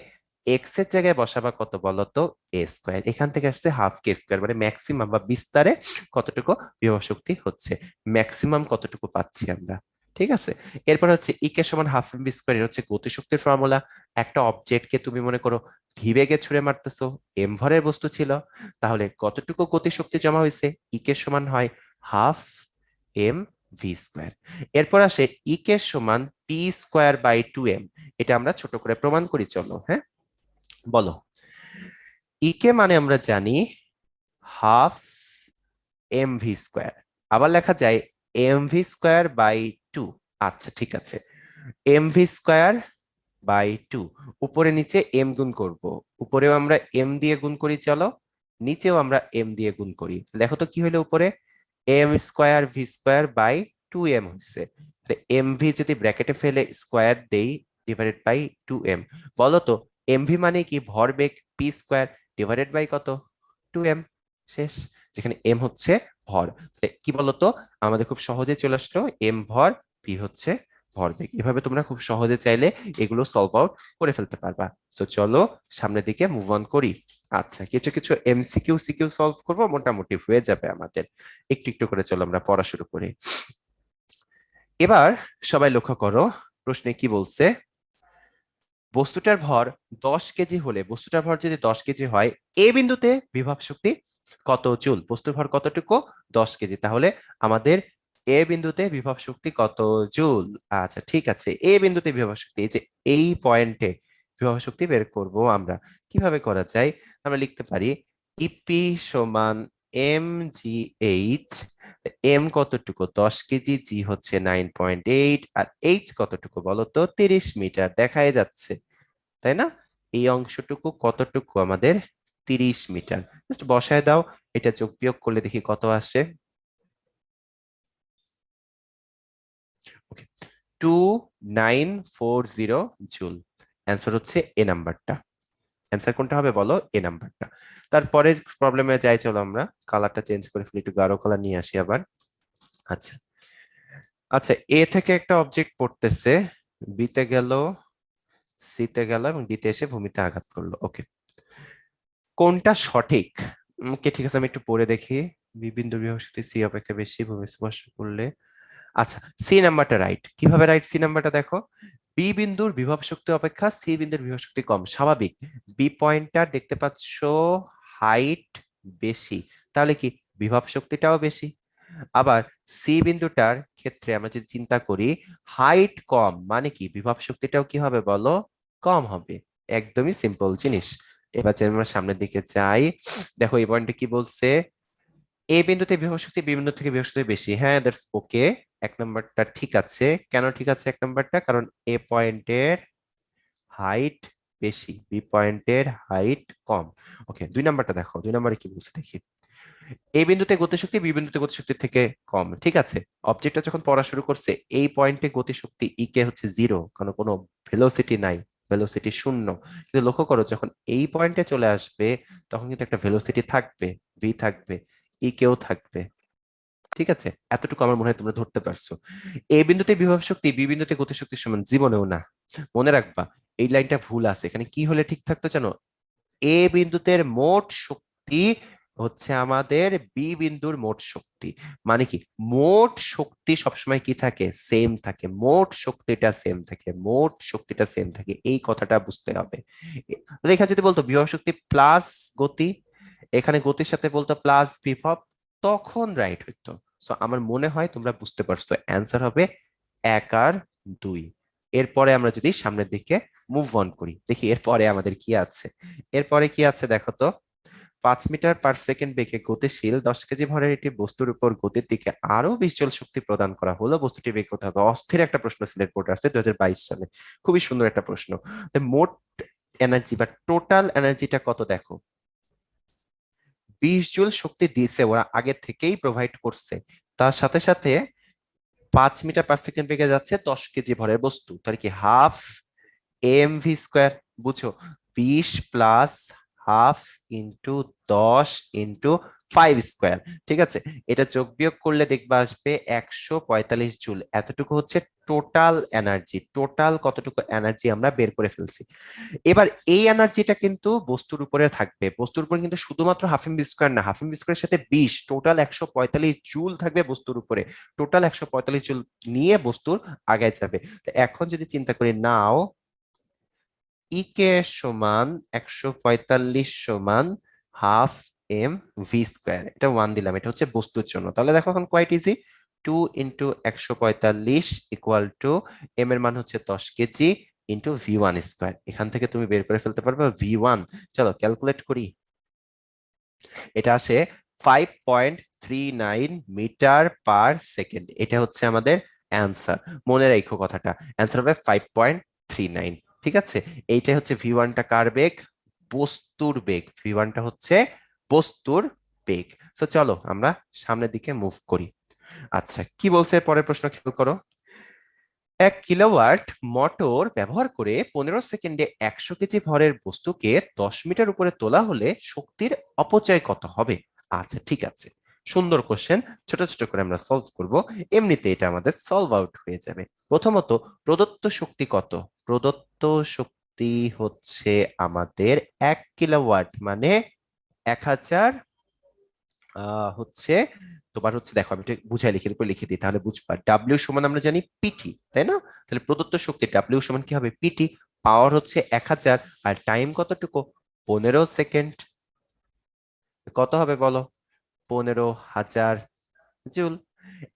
এক্স এর জায়গায় বসাবা কত বলো তো? এ স্কোয়ার। এখান থেকে আসছে হাফ কে স্কোয়ার, মানে ম্যাক্সিমাম বা বিস্তারে কতটুকু বিভব শক্তি হচ্ছে, ম্যাক্সিমাম কতটুকু পাচ্ছি আমরা। ঠিক আছে, এরপর হচ্ছে ই কে সমান হাফ এম বি স্কোয়ার, এর হচ্ছে গতিশক্তির ফর্মুলা। একটা অবজেক্টকে তুমি মনে করো ভি বেগে ছুড়ে মারতেছো, এম ভরের বস্তু ছিল, তাহলে কতটুকু গতিশক্তি জমা হয়েছে? ই কে সমান হয় হাফ এম ভি স্কোয়ার। এরপর আসে ই কে সমান P square by two M. এটা আমরা ছোট করে প্রমাণ করি, চলো। হ্যাঁ, বলো। ই কে মানে আমরা জানি হাফ এম ভি স্কোয়ার, আবার লেখা যায় M V square by two. আচ্ছা ঠিক আছে, M V square by two, উপরে নিচে এম গুণ করব, উপরেও আমরা এম দিয়ে গুণ করি চলো, নিচেও আমরা এম দিয়ে গুণ করি। দেখো তো কি হলো উপরে? M square V square by 2m হচ্ছে। এম ভি যদি ব্র্যাকেটে ফেলে স্কোয়ার দেই ডিভাইডেড বাই 2m, বলো তো এম ভি মানে কি? ভরবেগ পি স্কোয়ার ডিভাইডেড বাই কত? 2m। শেষ। যেখানে এম হচ্ছে ভর। কি বলতো, আমাদের খুব সহজে চলে আসলো এম ভর, পি হচ্ছে ভরবেগ। এভাবে তোমরা খুব সহজে চাইলে এগুলো সলভ আউট করে ফেলতে পারবা। তো চলো সামনের দিকে মুভ অন করি। আচ্ছা, কিছু কিছু এমসিকিউ সিকিউ সলভ করবো, মোটামুটি হয়ে যাবে আমাদের। একটু একটু করে চলো আমরা পড়া শুরু করি। এবার সবাই লক্ষ্য করো, প্রশ্নে কি বলছে? বস্তুটার ভর 10 কেজি হলে, বস্তুটার ভর যদি 10 কেজি হয়, এ বিন্দুতে বিভব শক্তি কত জুল? বস্তুর ভর কতটুকু? 10 কেজি। তাহলে আমাদের এ বিন্দুতে বিভব শক্তি কত জুল? আচ্ছা ঠিক আছে, এ বিন্দুতে বিভব শক্তি, এই যে এই পয়েন্টে বিভব শক্তি বের করব আমরা। কিভাবে করা যায়? আমরা লিখতে পারি ইপি সমান এম জি এইচ। এম কতটুকু? 10 কেজি, জি হচ্ছে 9.8, আর এইচ কতটুকু বলো তো? 30 মিটার দেখাই যাচ্ছে, তাই না? এই অংশটুকু কতটুকু আমাদের? 30 মিটার। জাস্ট বসায় দাও, এটা যোগ বিয়োগ করলে দেখি কত আসে। ওকে, 2940 জুল। অ্যান্সার হচ্ছে এ নাম্বারটা। অ্যান্সার কোনটা হবে বলো? এ নাম্বারটা। তারপরের প্রবলেমে যাই, চলো আমরা কালারটা চেঞ্জ করে ফেলি, একটু গাঢ় কালার নিয়ে আসি আবার। আচ্ছা আচ্ছা, এ থেকে একটা অবজেক্ট পড়তেছে, বিতে গেল, সিতে গেল এবং ডিতে এসে ভূমিতে আঘাত করলো। ওকে, কোনটা সঠিক? ওকে ঠিক আছে, আমি একটু পড়ে দেখি। বি বিন্দুর বিভব শক্তি সি অপেক্ষা বেশি ভূমি স্পর্শ করলে। আচ্ছা, সি নাম্বারটা রাইট। কিভাবে রাইট? সি নাম্বারটা দেখো, বি বিন্দুর বিভব শক্তি অপেক্ষা সি বিন্দুর বিভব শক্তি কম, স্বাভাবিক। বি পয়েন্টটার দেখতে পাচ্ছ হাইট বেশি, তাহলে কি বিভব শক্তিটাও বেশি। আবার সি বিন্দুটার ক্ষেত্রে আমরা যদি চিন্তা করি, হাইট কম মানে কি বিভব শক্তিটাও কি হবে বলো? কম হবে। একদমই সিম্পল জিনিস। এবার যদি আমরা সামনের দিকে যাই, দেখো এই পয়েন্টে কি বলছে? এ বিন্দুতে বিভব শক্তি বি বিন্দু থেকে বিভব শক্তি বেশি। হ্যাঁ, দ্যাটস ওকে। এক নম্বরটা ঠিক আছে। কেন ঠিক আছে এক নম্বরটা? কারণ এ পয়েন্টের হাইট বেশি, বি পয়েন্টের হাইট কম। ওকে, দুই নাম্বারটা দেখো, দুই নাম্বারে কি বলছে দেখি। এ বিন্দুতে গতিশক্তি বি বিন্দুতে গতিশক্তির থেকে কম, ঠিক আছে। অবজেক্টটা যখন পড়া শুরু করছে, এই পয়েন্টে গতিশক্তি ই কে হচ্ছে জিরো, কারণ কোনো ভেলোসিটি নাই, ভেলোসিটি শূন্য। কিন্তু লক্ষ্য করো, যখন এই পয়েন্টে চলে আসবে, তখন কিন্তু একটা ভেলোসিটি থাকবে, ভি থাকবে, ই কেও থাকবে। ঠিক আছে, এতটুকু আমার মনে হয় তোমরা ধরতে পারছো। এ বিন্দুতে বিভব শক্তি বি বিন্দুতে গতিশক্তির সমান, জীবনেও না। মনে রাখবা, এই লাইনটা ভুল আছে। এখানে কি হলে ঠিক থাকতো জানো? এ বিন্দুতে মোট শক্তি হচ্ছে আমাদের বি বিন্দুর মোট শক্তি। মানে কি, মোট শক্তি সবসময় কি থাকে? সেম থাকে। মোট শক্তিটা সেম থাকে, মোট শক্তিটা সেম থাকে, এই কথাটা বুঝতে হবে। এখানে যদি বলতো বিভব শক্তি প্লাস গতি, এখানে গতির সাথে বলতো প্লাস বিভব, তখন রাইট হইতো। সো আমার মনে হয় তোমরা বুঝতে পারছো, অ্যান্সার হবে 1 আর 2। এরপরে আমরা যদি সামনের দিকে মুভ অন করি, দেখি এরপরে আমাদের কি আছে। এরপরে কি আছে দেখো তো। 5 মিটার/সেকেন্ড বেগে গতিশীল 10 কেজি ভরের একটি বস্তুর উপর গতির দিকে আরো 20 জুল শক্তি প্রদান করা হলো, বস্তুটি বেগ হতে হবে। অস্থির একটা প্রশ্ন সিলেক্ট বোর্ডে আসছে 2022 সালে। খুবই সুন্দর একটা প্রশ্ন। তো মোট এনার্জি বা টোটাল এনার্জিটা কত দেখো? 20 জুল শক্তি দিয়েছে, ওরা আগে থেকেই প্রোভাইড করছে। তার সাথে সাথে 5 মিটার/সেকেন্ড বেগে যাচ্ছে 10 কেজি ভরের বস্তু, তার কি হাফ এম ভি স্কোয়ার। বুঝো, 20 plus half into 10 into 5 square. ঠিক আছে, এটা যোগ বিয়োগ করলে দেখবা আসবে 145 জুল। এতটুকু হচ্ছে টোটাল এনার্জি। টোটাল কতটুকু এনার্জি আমরা বের করে ফেলছি। এবার এই এনার্জিটা কিন্তু বস্তুর উপরে থাকবে। বস্তুর উপরে কিন্তু শুধুমাত্র হাফ এম ভি স্কোয়ার না, হাফ এম ভি স্কোয়ারের সাথে 20, টোটাল 145 জুল থাকবে বস্তুর উপরে। টোটাল 145 জুল নিয়ে বস্তুর আগায় যাবে। তো এখন যদি চিন্তা করি, নাও ই কে সমান 145 সমান হাফ এম ভি স্কোয়ার, এটা 1 দিলাম, এটা হচ্ছে বস্তুর জন্য। তাহলে দেখো এখন quite easy, 2 into 145 equal to M এর মান হচ্ছে 10 কেজি ইন্টু V1 স্কোয়ার। এখান থেকে তুমি বের করে ফেলতে পারবে V1। চলো ক্যালকুলেট করি। এটা আসে 5.39 মিটার/সেকেন্ড। এটা হচ্ছে আমাদের অ্যান্সার। মনে রাখো কথাটা, অ্যান্সার হবে 5.39। ঠিক আছে, এইটাই হচ্ছে ভি ওয়ানটা কার বেগ? বস্তুর বেগ। ভি ওয়ানটা হচ্ছে বস্তুর বেগ। তো চলো আমরা সামনের দিকে মুভ করি। আচ্ছা, কি বলছে পরের প্রশ্ন, খেয়াল করো। 1 কিলোওয়াট মোটর ব্যবহার করে 15 সেকেন্ডে 100 কেজি ভরের বস্তুকে 10 মিটার উপরে তোলা হলে শক্তির অপচয় কত হবে? আচ্ছা ঠিক আছে, সুন্দর কোশ্চেন। ছোট ছোট করে আমরা সলভ করব, এমনিতে এটা আমাদের সলভ আউট হয়ে যাবে। প্রথমত, প্রদত্ত শক্তি কত? প্রদত্ত শক্তি হচ্ছে আমাদের 1 কিলোওয়াট, মানে 1000 হচ্ছে তোমার হচ্ছে, দেখো আমি একটু বুঝাই লিখে দিই তাহলে বুঝবা। ডাব্লিউ সমান আমরা জানি পিটি, তাই না? তাহলে প্রদত্ত শক্তি ডাব্লিউ সমান কি হবে? পিটি। পাওয়ার হচ্ছে 1000, আর টাইম কতটুকু? 15 সেকেন্ড। কত হবে বলো? 15,000 জুল।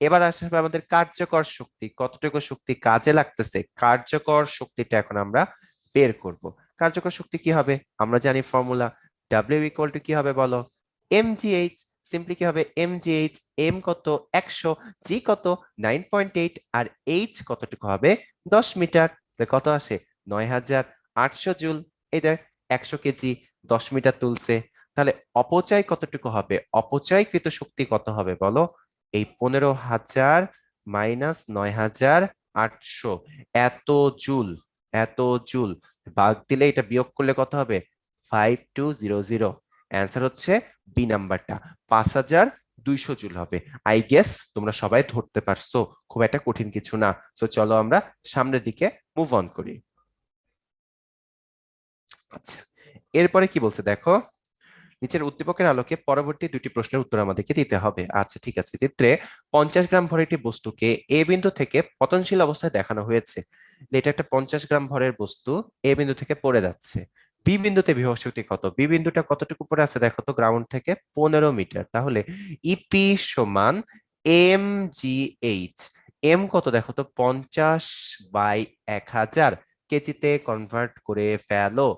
এবার আসবে আমাদের কার্যকর শক্তি, কতটুকু শক্তি কাজে লাগতেছে। কার্যকর শক্তিটা এখন আমরা বের করব। কার্যকর শক্তি কি হবে? আমরা জানি ফর্মুলা, ডাব্লিউ ইকুয়াল টু কি হবে বলো? এমজিএইচ। সিম্পলি কি হবে? এমজিএইচ। এম কত? 100, জি কত? 9.8, আর এইচ কতটুকু হবে? 10 মিটার। কত আসে? 9,800 জুল। এই দেখ, 100 কেজি 10 মিটার তুলছে। তাহলে অপচয় কতটুকু হবে? অপচয়কৃত শক্তি কত হবে বলো? এই 15,000 মাইনাস 9,800, এত জুল। এত জুল ভাগ দিলে, এটা বিয়োগ করলে কত হবে? 5200। অ্যান্সার হচ্ছে বি নাম্বারটা, 5,200 জুল হবে। আই গেস তোমরা সবাই ধরতে পারছো, খুব একটা কঠিন কিছু না। তো চলো আমরা সামনের দিকে মুভ অন করি। আচ্ছা, এরপরে কি বলছে দেখো। নিচের উদ্দীপকের আলোকে পরবর্তী দুটি প্রশ্নের উত্তর আমাদেরকে দিতে হবে। আচ্ছা ঠিক আছে, চিত্রে 50 গ্রাম ভরের একটি বস্তুকে এ বিন্দু থেকে পতনশীল অবস্থায় দেখানো হয়েছে। এটা একটা 50 গ্রাম ভরের বস্তু এ বিন্দু থেকে পড়ে যাচ্ছে। বি বিন্দুতে বিভব শক্তি কত? বি বিন্দুটা কতটুকু পড়ে আছে দেখো তো, গ্রাউন্ড থেকে 15 মিটার। তাহলে ইপি সমান এম জি এইচ। এম কত দেখো তো? 50/1000, কেজিতে কনভার্ট করে ফেলো।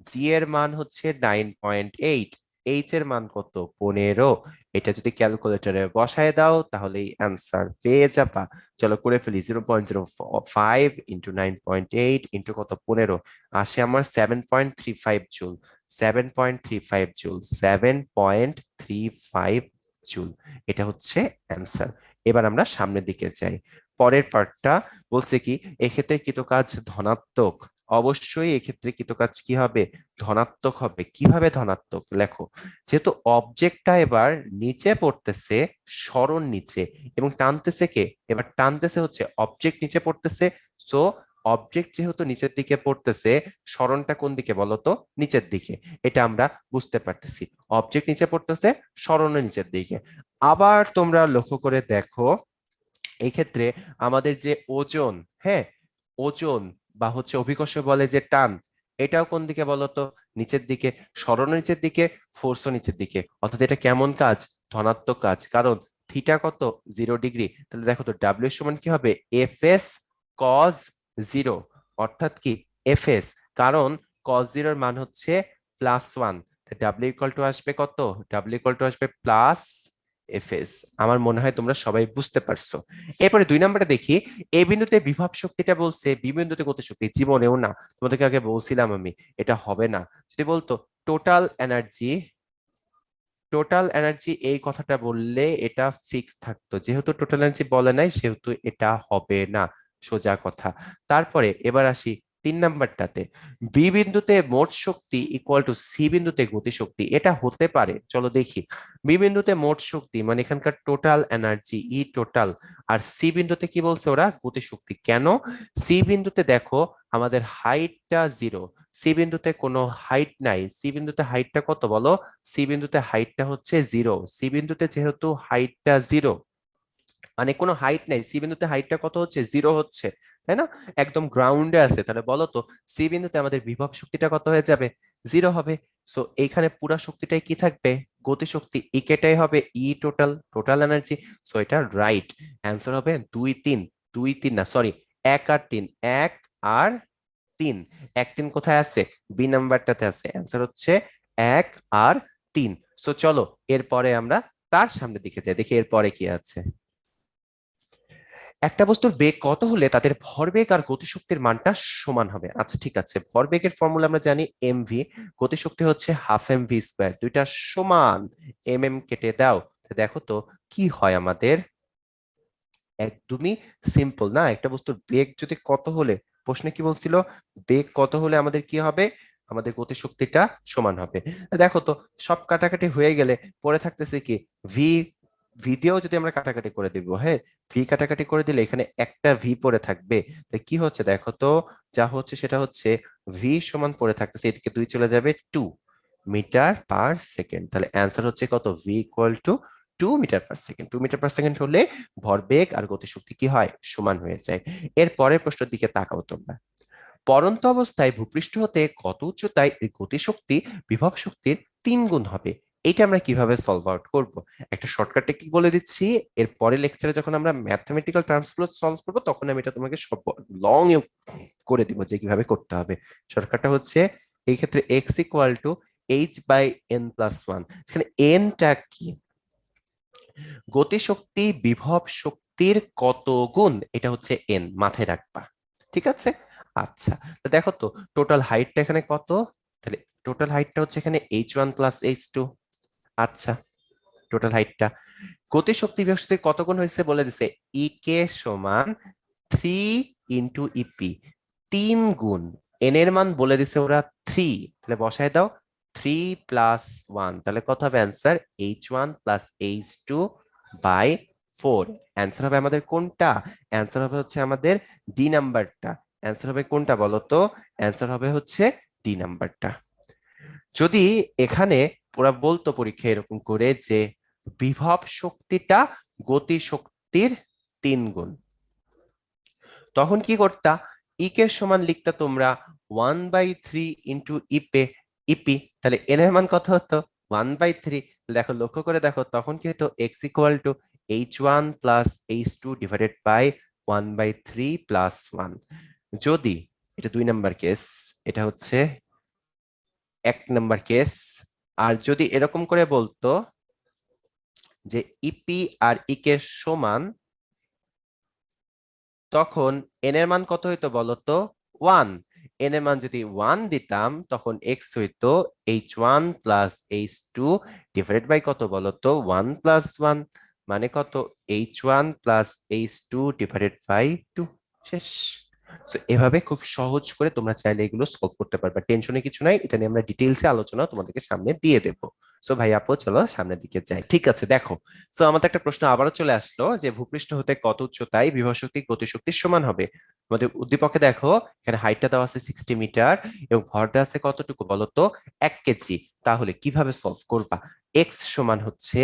জি এর মান হচ্ছে 9.8, এইচ এর মান কত? 15। এটা যদি ক্যালকুলেটরে বসায় দাও তাহলে অ্যান্সার পেয়ে যাবা। চলো করে ফেলি, 0.05 ইন্টু 9.8 ইন্টু কত? 15, আসে আমার 7.35 জুল। 7.35 joule, 7.35 joule. এটা হচ্ছে অ্যান্সার। এবার আমরা সামনের দিকে যাই। পরের পার্টটা বলছে কি, এক্ষেত্রে কৃতকাজ ধনাত্মক। অবশ্যই এক্ষেত্রে কৃতকাজ কি হবে? ধনাত্মক হবে। কিভাবে ধনাত্মক? লেখো, যেহেতু অবজেক্টটা এবার নিচে পড়তেছে, সরণ নিচে, এবং টানতেছে কে? এবার টানতেছে হচ্ছে অবজেক্ট, নিচে পড়তেছে। সো অবজেক্ট যেহেতু নিচের দিকে পড়তেছে, সরণটা কোন দিকে বলতো? নিচের দিকে। এটা আমরা বুঝতে পারতেছি, অবজেক্ট নিচে পড়তেছে, সরণও নিচের দিকে। আবার তোমরা লক্ষ্য করে দেখো, এই ক্ষেত্রে আমাদের যে ওজন, হ্যাঁ, ওজন বা হচ্ছে অভিকর্ষ বলে যে টান, এটাও কোন দিকে বলতো? নিচের দিকে। সরণ নিচের দিকে, ফোর্সও নিচের দিকে। অর্থাৎ এটা কেমন কাজ? ধনাত্মক কাজ। কারণ থিটা কত? 0 ডিগ্রি। তাহলে দেখো তো ডাব্লিউ সমান কি হবে? F S cos 0। অর্থাৎ কি? এফ এস, কারণ কজ 0-এর মান হচ্ছে +1। ডাব্লিউ ইকুয়াল টু আসবে কত? ডাব্লিউ ইকুয়াল টু আসবে +এফএস। আমার মনে হয় তোমরা সবাই বুঝতে পারছো। এরপরে 2 নম্বরে দেখি, এ বিন্দুতে বিভব শক্তিটা বলছে, বি বিন্দুতে গতি শক্তি। জীবনেও না, তোমাদেরকে আগে বলছিলাম আমি, এটা হবে না। যদি বলতো টোটাল এনার্জি, টোটাল এনার্জি এই কথাটা বললে এটা ফিক্স থাকতো। যেহেতু টোটাল এনার্জি বলে নাই, সেহেতু এটা হবে না, সোজা কথা। তারপরে এবার আসি 3 নাম্বারটাতে, বি বিন্দুতে মোট শক্তি ইকুয়াল টু সি বিন্দুতে গতি শক্তি। এটা হতে পারে, চলো দেখি। বি বিন্দুতে মোট শক্তি মানে এখানকার টোটাল এনার্জি, ই টোটাল, আর সি বিন্দুতে কি বলছে ওরা? গতি শক্তি। কেন? সি বিন্দুতে দেখো আমাদের হাইটটা 0, সি বিন্দুতে কোনো হাইট নাই। সি বিন্দুতে হাইটটা কত বলো? সি বিন্দুতে হাইটটা হচ্ছে 0। সি বিন্দুতে যেহেতু হাইটটা 0, মানে কোনো হাইট নাই, সি বিন্দুতে হাইটটা কত হচ্ছে? 0 হচ্ছে, তাই না? একদম গ্রাউন্ডে আছে। তাহলে বলো তো সি বিন্দুতে আমাদের বিভব শক্তিটা কত হয়ে যাবে? 0 হবে। সো এইখানে পুরা শক্তিটাই কি থাকবে? গতি শক্তি। ইকেটাই হবে ই টোটাল, টোটাল এনার্জি। সো এটা রাইট অ্যান্সার হবে 2 3। 2 3 না, সরি, 1 আর 3। 1 আর 3। 1 3 কোথায় আছে? বি নাম্বারটাতে আছে। অ্যান্সার হচ্ছে 1 আর 3। সো চলো এরপরে আমরা তার সামনের দিকে যাই, দেখি এরপরে কি আছে। একটা বস্তুর বেগ কত হলে তাদের ভরবেগ আর গতিশক্তির মানটা সমান হবে? আচ্ছা ঠিক আছে, ভরবেগের ফর্মুলা আমরা জানি এমভি, গতিশক্তি হচ্ছে হাফ এম ভি স্কোয়ার, দুইটা সমান, এম এম কেটে দাও। দেখো তো কি হয় আমাদের, একদমই সিম্পল না? একটা বস্তুর বেগ যদি কত হলে, প্রশ্নে কি বলছিল, বেগ কত হলে আমাদের কি হবে, আমাদের গতিশক্তিটা সমান হবে। দেখো তো সব কাটাকাটি হয়ে গেলে পরে থাকতেছে কি, ভি, ভি দিয়েও যদি আমরা কাটাকাটি করে দিব, হ্যাঁ, ভি কাটাকাটি করে দিলে এখানে একটা ভি পড়ে থাকবে। তো কি হচ্ছে দেখো তো, যা হচ্ছে সেটা হচ্ছে ভি সমান পড়ে থাকতেছে, এদিকে 2 চলে যাবে 2 মিটার পার সেকেন্ড। তাহলে অ্যান্সার হচ্ছে কত, V equal to 2 metre per second. 2 metre per second হলে ভরবেগ আর গতিশক্তি কি হয়, সমান হয়ে যায়। এর পরের প্রশ্নের দিকে তাকাও তোমরা। পড়ন্ত অবস্থায় ভূপৃষ্ঠ হতে কত উচ্চতায় এই গতিশক্তি বিভব শক্তির 3 গুণ হবে? এটা আমরা কিভাবে সলভ আউট করব? একটা শর্টকাট টেকনিক বলে দিচ্ছি, এর পরে লেকচারে যখন আমরা ম্যাথমেটিক্যাল টার্মস গুলো সলভ করব তখন আমি এটা তোমাকে সব লং করে দিব যে কিভাবে করতে হবে। শর্টকাটটা হচ্ছে এই ক্ষেত্রে X equal to H by N plus one. সেখানে এনটা কি, গতিশক্তি বিভব শক্তির কত গুণ, এটা হচ্ছে এন, মাথায় রাখবা। ঠিক আছে? আচ্ছা, তো দেখো তো টোটাল হাইটটা এখানে কত, তাহলে টোটাল হাইটটা হচ্ছে এখানে H one plus H two. আচ্ছা, টোটাল হাইটটা, গতিশক্তি বিভব শক্তির কত গুণ হয়েছে বলে দিছে, ই কে সমান 3 × ইপি, 3 গুণ, এন এর মান বলে দিছে ওরা 3, তাহলে বসায় দাও 3 + 1, তাহলে কত হবে অ্যান্সার, H1 + H2/4। অ্যান্সার হবে আমাদের কোনটা, অ্যান্সার হবে হচ্ছে আমাদের ডি নাম্বারটা। অ্যান্সার হবে কোনটা বলো তো, অ্যান্সার হবে হচ্ছে ডি নাম্বারটা। যদি এখানে ওরা বলতো পরীক্ষা এরকম করে যে বিভব শক্তিটা গতি শক্তির 3 গুণ, তখন কি করতা, ই কে সমান লিখতা তোমরা 1/3 × ইপি, তাহলে এন এর মান কত হতো, 1/3। দেখো লক্ষ্য করে দেখো তখন কি হতো, x equal two H1 + H2/1/3 + 1। যদি, এটা 2 নাম্বার কেস, এটা হচ্ছে 1 নাম্বার কেস। আর যদি এরকম করে বলতো যে ইপি আর ই কে সমান, তখন এন এর মান কত হইতো বলতো, 1। এন এর মান যদি 1 দিতাম তখন এক্স হইতো H1 + H2 কত বলতো, 1 + 1, মানে কত, H1 + H2/2। শেষ। So, এভাবে খুব সহজ করে তোমরা চাইলে এগুলো সলভ করতে পারবে, টেনশনে কিছু নাই, এটা নিয়ে আমরা ডিটেইলসে আলোচনা তোমাদেরকে সামনে দিয়ে দেবো। সো ভাই আপু চলো সামনের দিকে যাই। ঠিক আছে, দেখো, তো আমাদের একটা প্রশ্ন আবারও চলে আসলো যে ভূপৃষ্ঠ হতে কত উচ্চতায় বিভব শক্তি গতিশক্তির সমান হবে। আমাদের উদ্দীপকে দেখো এখানে হাইটটা দেওয়া আছে 60 মিটার এবং ভর দেওয়া আছে কতটুকু বলতো, 1 কেজি। তাহলে কিভাবে সলভ করবা, এক্স সমান হচ্ছে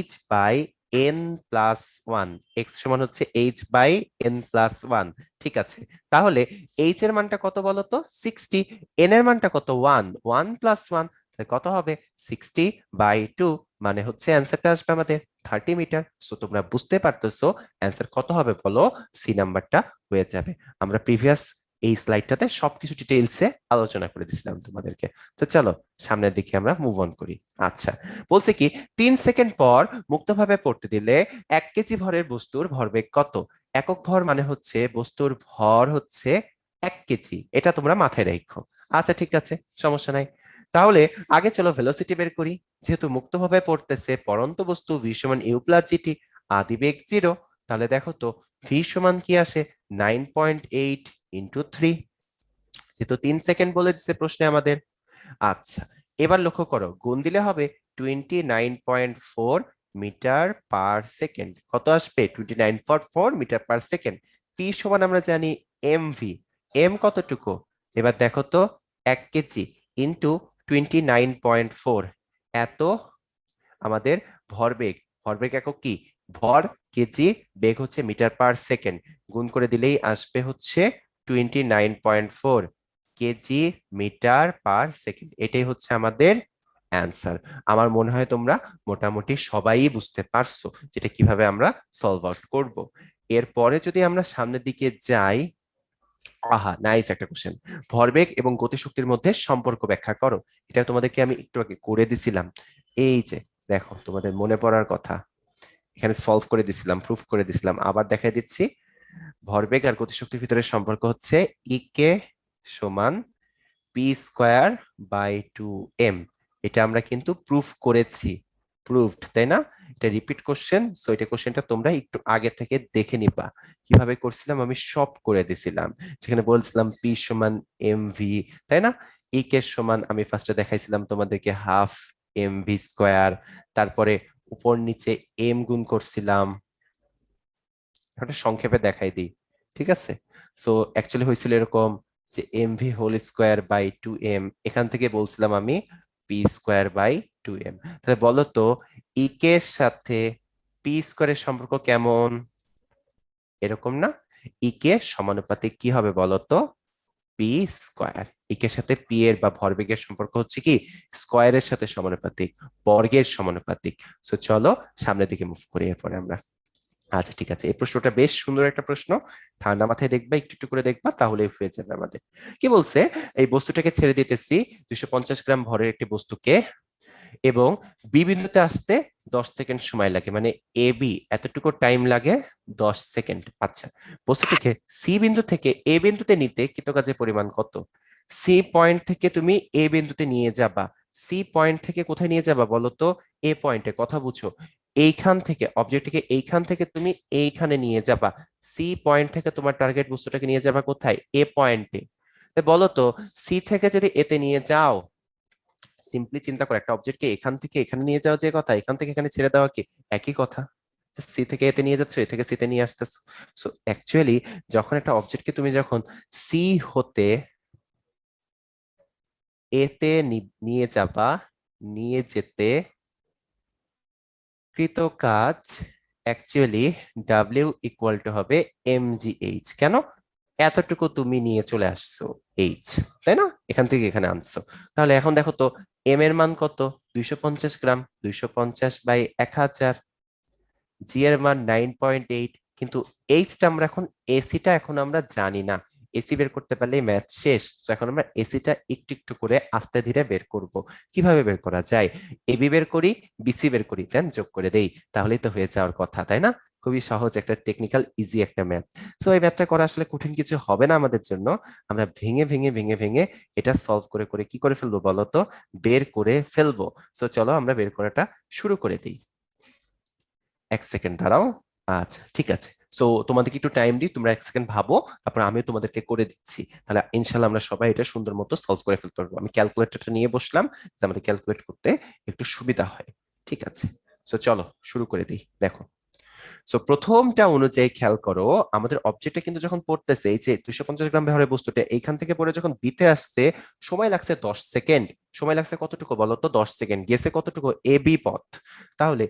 H/n+1, এক্স সমান হচ্ছে H/n+1। ঠিক আছে, তাহলে এইচ এর মানটা কত বলতো, 60, এন এর মানটা কত, 1, 1 + 1, কত হবে 60/2, মানে হচ্ছে অ্যান্সারটা আসবে আমাদের 30 মিটার। সো তোমরা বুঝতে পারতেছো অ্যান্সার কত হবে বলো, সি নাম্বারটা হয়ে যাবে। আমরা প্রিভিয়াস এই স্লাইডটাতে সবকিছু ডিটেইলসে আলোচনা করে দিছিলাম তোমাদেরকে। তো চলো সামনের দিকে আমরা মুভ অন করি। আচ্ছা, বলছে কি 3 সেকেন্ড পর মুক্তভাবে পড়তে দিলে 1 কেজি ভরের বস্তুর ভরবেগ কত? একক ভর মানে হচ্ছে বস্তুর ভর হচ্ছে 1 কেজি, এটা তোমরা মাথায় রাখো। আচ্ছা ঠিক আছে, সমস্যা নাই। তাহলে আগে চলো ভেলোসিটি বের করি। যেহেতু মুক্তভাবে পড়তেছে পড়ন্ত বস্তু ভি সমান ইউ প্লাস জিটি, আদি বেগ 0, তাহলে দেখো তো ভি সমান কি আসে, 9.8 × 3, যেহেতু 3 সেকেন্ড বলে দিচ্ছে প্রশ্নে আমাদের। আচ্ছা, এবার লক্ষ্য করো গুণ দিলে হবে 29.4 মিটার পার সেকেন্ড, কত আসবে 29.4 মিটার পার সেকেন্ড। পি সমান আমরা জানি এমভি, এম কতটুকু, এবার দেখো তো 1 কেজি ইন্টু 29.4, এত আমাদের ভরবেগ, ভরবেগ একক কি, ভর কেজি, বেগ হচ্ছে মিটার পার সেকেন্ড, গুণ করে দিলেই আসবে হচ্ছে 29.4 কেজি মিটার পার সেকেন্ড। এটাই হচ্ছে আমাদের অ্যান্সার। আমার মনে হয় তোমরা মোটামুটি সবাই বুঝতে পারছো যেটা কিভাবে আমরা সলভ আউট করব। এরপরে যদি আমরা সামনের দিকে যাই, আহা নাইস একটা কোশ্চেন, ভরবেগ এবং গতিশক্তির মধ্যে সম্পর্ক ব্যাখ্যা করো। এটা তোমাদেরকে আমি একটু আগে করে দিছিলাম। এই যে দেখো তোমাদের মনে পড়ার কথা, এখানে সলভ করে দিছিলাম, প্রুফ করে দিছিলাম, আবার দেখাই দিচ্ছি। ভরবেগ আর গতিশক্তির ভিতরে সম্পর্ক হচ্ছে কে সমান পি স্কোয়ার বাই 2m। এটা আমরা কিন্তু প্রুফ করেছি, প্রুভড, তাই না? এটা রিপিট কোশ্চেন, সো এটা কোশ্চেনটা তোমরা একটু আগে থেকে দেখে নিবা। কিভাবে করছিলাম আমি সব করে দিছিলাম, যেখানে বলছিলাম পি সমান এম ভি, তাই না? কে সমান আমি ফার্স্টে দেখাইছিলাম তোমাদেরকে হাফ এম ভি স্কোয়ার, তারপরে উপর নিচে এম গুণ করছিলাম। এটা সংক্ষেপে দেখাই দিই, ঠিক আছে? সো অ্যাকচুয়ালি হয়েছিল এরকম যে M V whole square by 2m, এখান থেকে বলছিলাম আমি পি স্কোয়ার বাই 2m। তাহলে বলো তো কে এর সাথে পি স্কোয়ারের সম্পর্ক কেমন? এরকম না? কে সমানুপাতিক কি হবে বলো তো? P square. কে সাথে পি এর বা ভরবেগের সম্পর্ক হচ্ছে কি স্কোয়ারের সাথে সমানুপাতিক, বর্গের সমানুপাতিক। সো চলো সামনের দিকে মুভ করি এরপরে আমরা। আচ্ছা ঠিক আছে, এই প্রশ্নটা বেশ সুন্দর একটা প্রশ্ন। ঠান্ডা মাথায় দেখবা, একটু একটু করে দেখবা, তাহলেই হয়ে যাবে আমাদের। কি বলছে? এই বস্তুটাকে ছেড়ে দিতেছি 250 গ্রাম ভরের একটি বস্তুকে, এবং বি বিন্দুতে আসতে 10 সেকেন্ড সময় লাগে, মানে এ বি এতটুকু টাইম লাগে 10 সেকেন্ড। আচ্ছা, বস্তুটিকে সি বিন্দু থেকে এ বিন্দুতে নিতে কৃতকাজের পরিমাণ কত? সি পয়েন্ট থেকে তুমি এ বিন্দুতে নিয়ে যাবা, সি পয়েন্ট থেকে কোথায় নিয়ে যাবা বলো তো? এ পয়েন্টে। কথা বুঝো, এইখান থেকে অবজেক্টটিকে এইখান থেকে তুমি এইখানে নিয়ে যাবা, সি পয়েন্ট থেকে তোমার টার্গেট বস্তুটাকে নিয়ে যাবা কোথায়? এ পয়েন্টে। বলো তো সি থেকে যদি এতে নিয়ে যাও, সিম্পলি চিন্তা করো, একটা অবজেক্টকে এখান থেকে এখানে নিয়ে যাওয়া যে কথা, এখান থেকে এখানে ছেড়ে দেওয়া কি একই কথা? সি থেকে এতে নিয়ে যাচ্ছ, এ থেকে সিতে নিয়ে আসতেছো। সো অ্যাকচুয়ালি যখন একটা অবজেক্টকে তুমি যখন সি হতে এতে নিয়ে যাবা, নিয়ে যেতে কৃত কাজ অ্যাকচুয়ালি ডাব্লিউ ইকুয়াল টু হবে এম জি এইচ। কেন? এতটুকু তুমি নিয়ে চলে আসছো এইচ, তাই না? এখান থেকে এখানে আনছো। তাহলে এখন দেখো তো এম এর মান কত? 250 গ্রাম, 250/1000। জি এর মান 9.8, কিন্তু এইচটা আমরা এখন, এসিটা এখন আমরা জানি না। এসি বের করতে পারলেই ম্যাথ শেষ। তো এখন আমরা এসিটা একটু একটু করে আস্তে ধীরে বের করব। কিভাবে বের করা যায়? এবি বের করি, বিসি বের করি, দেন যোগ করে দেই, তাহলেই তো হয়ে যাওয়ার কথা, তাই না? খুবই সহজ একটা টেকনিক্যাল ইজি একটা ম্যাথ। সো এই ম্যাথটা করা আসলে কঠিন কিছু হবে না আমাদের জন্য। আমরা ভেঙে ভেঙে ভেঙে ভেঙে এটা সলভ করে করে কি করে ফেলবো বলো তো? বের করে ফেলবো। সো চলো আমরা বের করাটা শুরু করে দিই। 1 সেকেন্ড দাঁড়াও। আচ্ছা ঠিক আছে, সো তোমাদেরকে একটু টাইম দিই, তোমরা 1 সেকেন্ড ভাবো, তারপর আমিও তোমাদেরকে করে দিচ্ছি। তাহলে ইনশাল্লাহ আমরা সবাই এটা সুন্দর মতো সলভ করে ফেলতে পারবো। আমি ক্যালকুলেটরটা নিয়ে বসলাম, যে আমাদের ক্যালকুলেট করতে একটু সুবিধা হয়। ঠিক আছে, সো চলো শুরু করে দিই। দেখো, সো প্রথমটা অনুযায়ী খেয়াল করো, আমাদের অবজেক্টটা কিন্তু যখন পড়তেছে, এই যে 250 গ্রাম ভরের বস্তুটা এইখান থেকে পড়ে যখন বিতে আসছে, সময় লাগছে 10 সেকেন্ড। সময় লাগছে কতটুকু বলো তো? 10 সেকেন্ড। গেছে কতটুকু? এ বি পথ। তাহলে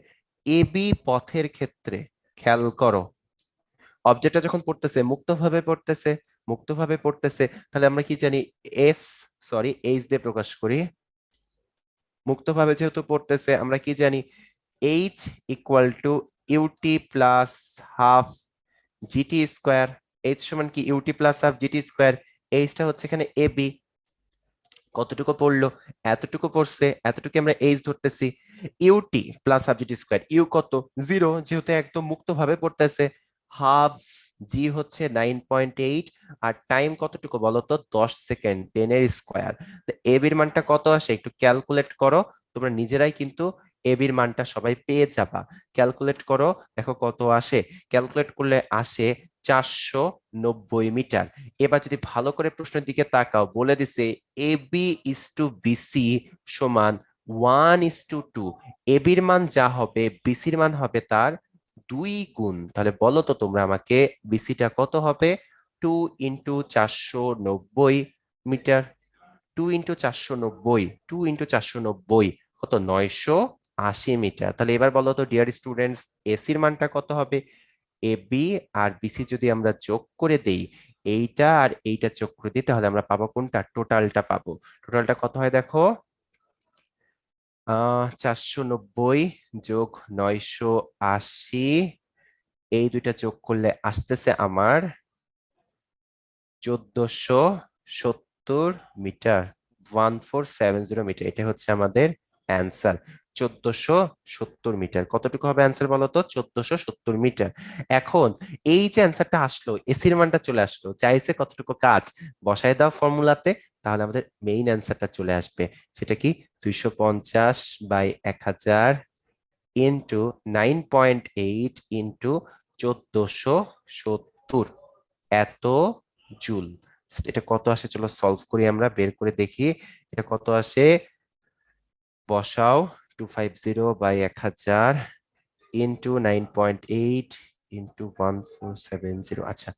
এ বি পথের ক্ষেত্রে খেয়াল করো, অবজেক্টটা যখন পড়তেছে মুক্তভাবে পড়তেছে, মুক্তভাবে পড়তেছে, তাহলে আমরা কি জানি? এস, সরি এইচ দিয়ে প্রকাশ করি। মুক্তভাবে যেহেতু পড়তেছে আমরা কি জানি? H equal to UT plus half GT square. H সমান কি? UT plus half GT square. এইচটা হচ্ছে এখানে এ বি। কতটুকু পড়লো? এতটুকু পড়ছে, এতটুকু আমরা এইচ ধরতেছি। UT plus half GT square, U কত? 0, যেহেতু একদম মুক্ত ভাবে পড়তেছে। হাফ জি হচ্ছে 9.8, আর টাইম কতটুকু বলতো? 10 সেকেন্ড, 10 এর স্কোয়ার। এ বির মানটা কত আসে একটু ক্যালকুলেট করো, তোমরা নিজেরাই কিন্তু এ বির মানটা সবাই পেয়ে যাবা। ক্যালকুলেট করো, দেখো কত আসে। ক্যালকুলেট করলে আসে 490 মিটার। এবার যদি ভালো করে প্রশ্নের দিকে তাকাও, বলে দিছে A B is to BC সমান 1:2। এবির মান যা হবে বিসির মান হবে তার 2 গুণ। তাহলে বলো তো তোমরা আমাকে, বিসিটা কত হবে? 2 × 490 মিটার। 2 × 490, 2 × 490 কত? 980 মিটার। তাহলে এবার বলো তো ডিয়ার স্টুডেন্টস, এসির মানটা কত হবে? এ বি আর বিসি যদি আমরা যোগ করে দেই, এইটা আর এইটা যোগ করে দিই, তাহলে আমরা পাবো কোনটা? টোটালটা পাবো। টোটালটা কত হয় দেখো, 490 যোগ 980, এই দুইটা যোগ করলে আসতেছে আমার 1470 মিটার। 1470 মিটার, এটা হচ্ছে আমাদের অ্যান্সার। 1470 মিটার। কতটুকু হবে অ্যান্সার বলো তো? 1470 মিটার। এখন এই যে অ্যান্সারটা আসলো, এসির মানটা চলে আসলো, চাইছে কতটুকু কাজ, বসায় দাও ফর্মুলাতে, তাহলে আমাদের মেইন অ্যান্সারটা চলে আসবে। সেটা কি? 250/1000 ইন্টু 9.8 ইন্টু 1470 এত জুল। এটা কত আসে চলো সলভ করি, আমরা বের করে দেখি এটা কত আসে। বসাও 250/1000 ইন্টু 9.8 ইন্টু 1470। আচ্ছা,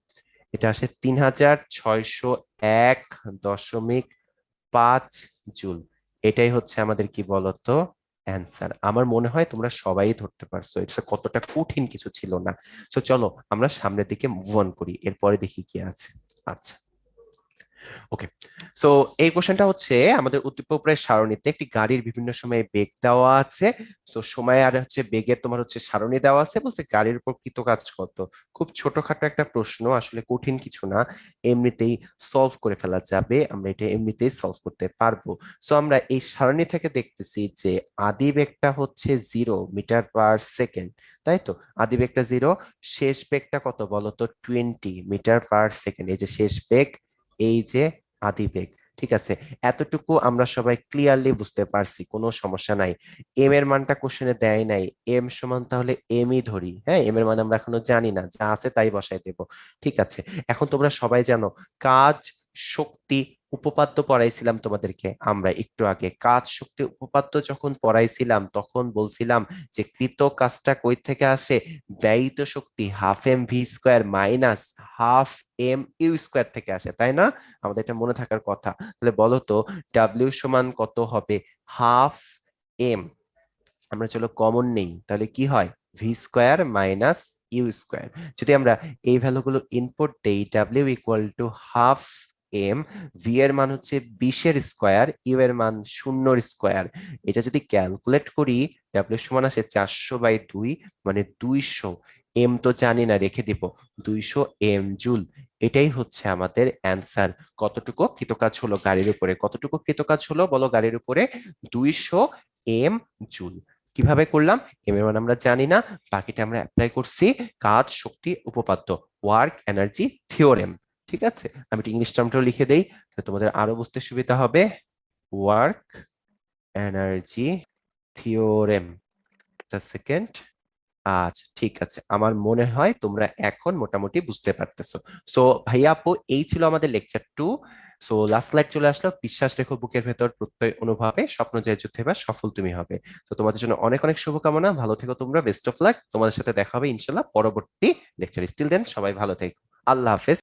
এটা আসে 3601.5 জুল। এটাই হচ্ছে আমাদের কি বলতো অ্যান্সার। আমার মনে হয় তোমরা সবাই ধরতে পারছো, এটা কতটা কঠিন কিছু ছিল না। তো চলো আমরা সামনের দিকে মুভ অন করি, এরপরে দেখি কি আছে। আচ্ছা, ওকে। সো এই কোশ্চেনটা হচ্ছে আমাদের উদ্দীপকের সারণীতে একটি গাড়ির বিভিন্ন সময়ে বেগ দেওয়া আছে। তো সময় আর হচ্ছে বেগের তোমার হচ্ছে সারণী দেওয়া আছে, বলছে গাড়ির উপর কৃত কাজ কত। খুব ছোটখাটো একটা প্রশ্ন, আসলে কঠিন কিছু না, এমনিতেই সলভ করে ফেলা যাবে, আমরা এটা এমনিতেই সলভ করতে পারবো। সো আমরা এই সারণী থেকে দেখতেছি যে আদি বেগটা হচ্ছে 0 মিটার পার সেকেন্ড, তাই তো? আদি বেগটা 0, শেষ বেগটা কত বলতো? 20 মিটার পার সেকেন্ড। এই যে শেষ বেগ, এই যে আদিবেগ। ঠিক আছে, এতটুকু আমরা সবাই ক্লিয়ারলি বুঝতে পারছি, কোনো সমস্যা নাই। এম এর মানটা কোশ্চেনে দেয় নাই, এম সমান তাহলে এমই ধরি। হ্যাঁ, এম এর মান আমরা এখনো জানি না, যা আছে তাই বসাই দেব। ঠিক আছে, এখন তোমরা সবাই জানো কাজ, শক্তি, উপপাদ্য পড়াইছিলাম তোমাদেরকে আমরা একটু আগে। কাজ, শক্তি, উপপাদ্য যখন পড়াইছিলাম তখন বলছিলাম যে কৃত কাজটা কই থেকে আসে? ব্যয়িত শক্তি ½ mv² মাইনাস ½ mu² থেকে আসে, তাই না? আমাদের এটা মনে থাকার কথা। তাহলে বলো তো ডাব্লিউ সমান কত হবে? ½ m। আমরা চলো কমন নেই, তাহলে কি হয়? v² minus u²। যদি আমরা এই ভ্যালুগুলো ইনপুট দেই, W equal two ½ m, V এর মান হচ্ছে 20 এর স্কোয়ার, ইউ এর মান 0-এর স্কোয়ার। এটা যদি ক্যালকুলেট করি, ডাব্লিউ সমান আসে 400/2, মানে 200। এম তো জানি না, রেখে দিব, 200 m জুল। এটাই হচ্ছে আমাদের অ্যান্সার। কতটুকু কৃতকাজ হলো গাড়ির উপরে? কতটুকু কৃতকাজ হলো বলো গাড়ির উপরে? 200 m জুল। কিভাবে করলাম? এম এর মান আমরা জানি না, বাকিটা আমরা অ্যাপ্লাই করছি কাজ, শক্তি, উপপাদ্য, ওয়ার্ক এনার্জি থিওরেম। ঠিক আছে, আমি একটু ইংলিশ টার্মটাও লিখে দেই, তাহলে তোমাদের আরো বুঝতে সুবিধা হবে। Work energy theorem, second. আচ্ছা, ঠিক আছে, আমার মনে হয় তোমরা এখন মোটামুটি বুঝতে পারতেছো। সো ভাইয়া আপু, এই ছিল আমাদের লেকচার 2। সো লাস্ট স্লাইড চলে আসলো। বিশ্বাস রেখো বুকের ভেতর, প্রত্যয় অনুভবে, স্বপ্ন জয় যুদ্ধে বা সফল তুমি হবে। তো তোমাদের জন্য অনেক অনেক শুভকামনা, ভালো থেকো তোমরা, বেস্ট অফ লাক। তোমাদের সাথে দেখা হবে ইনশাল্লাহ পরবর্তী লেকচার। স্টিল দেন সবাই ভালো থেকো, আল্লাহ হাফেজ।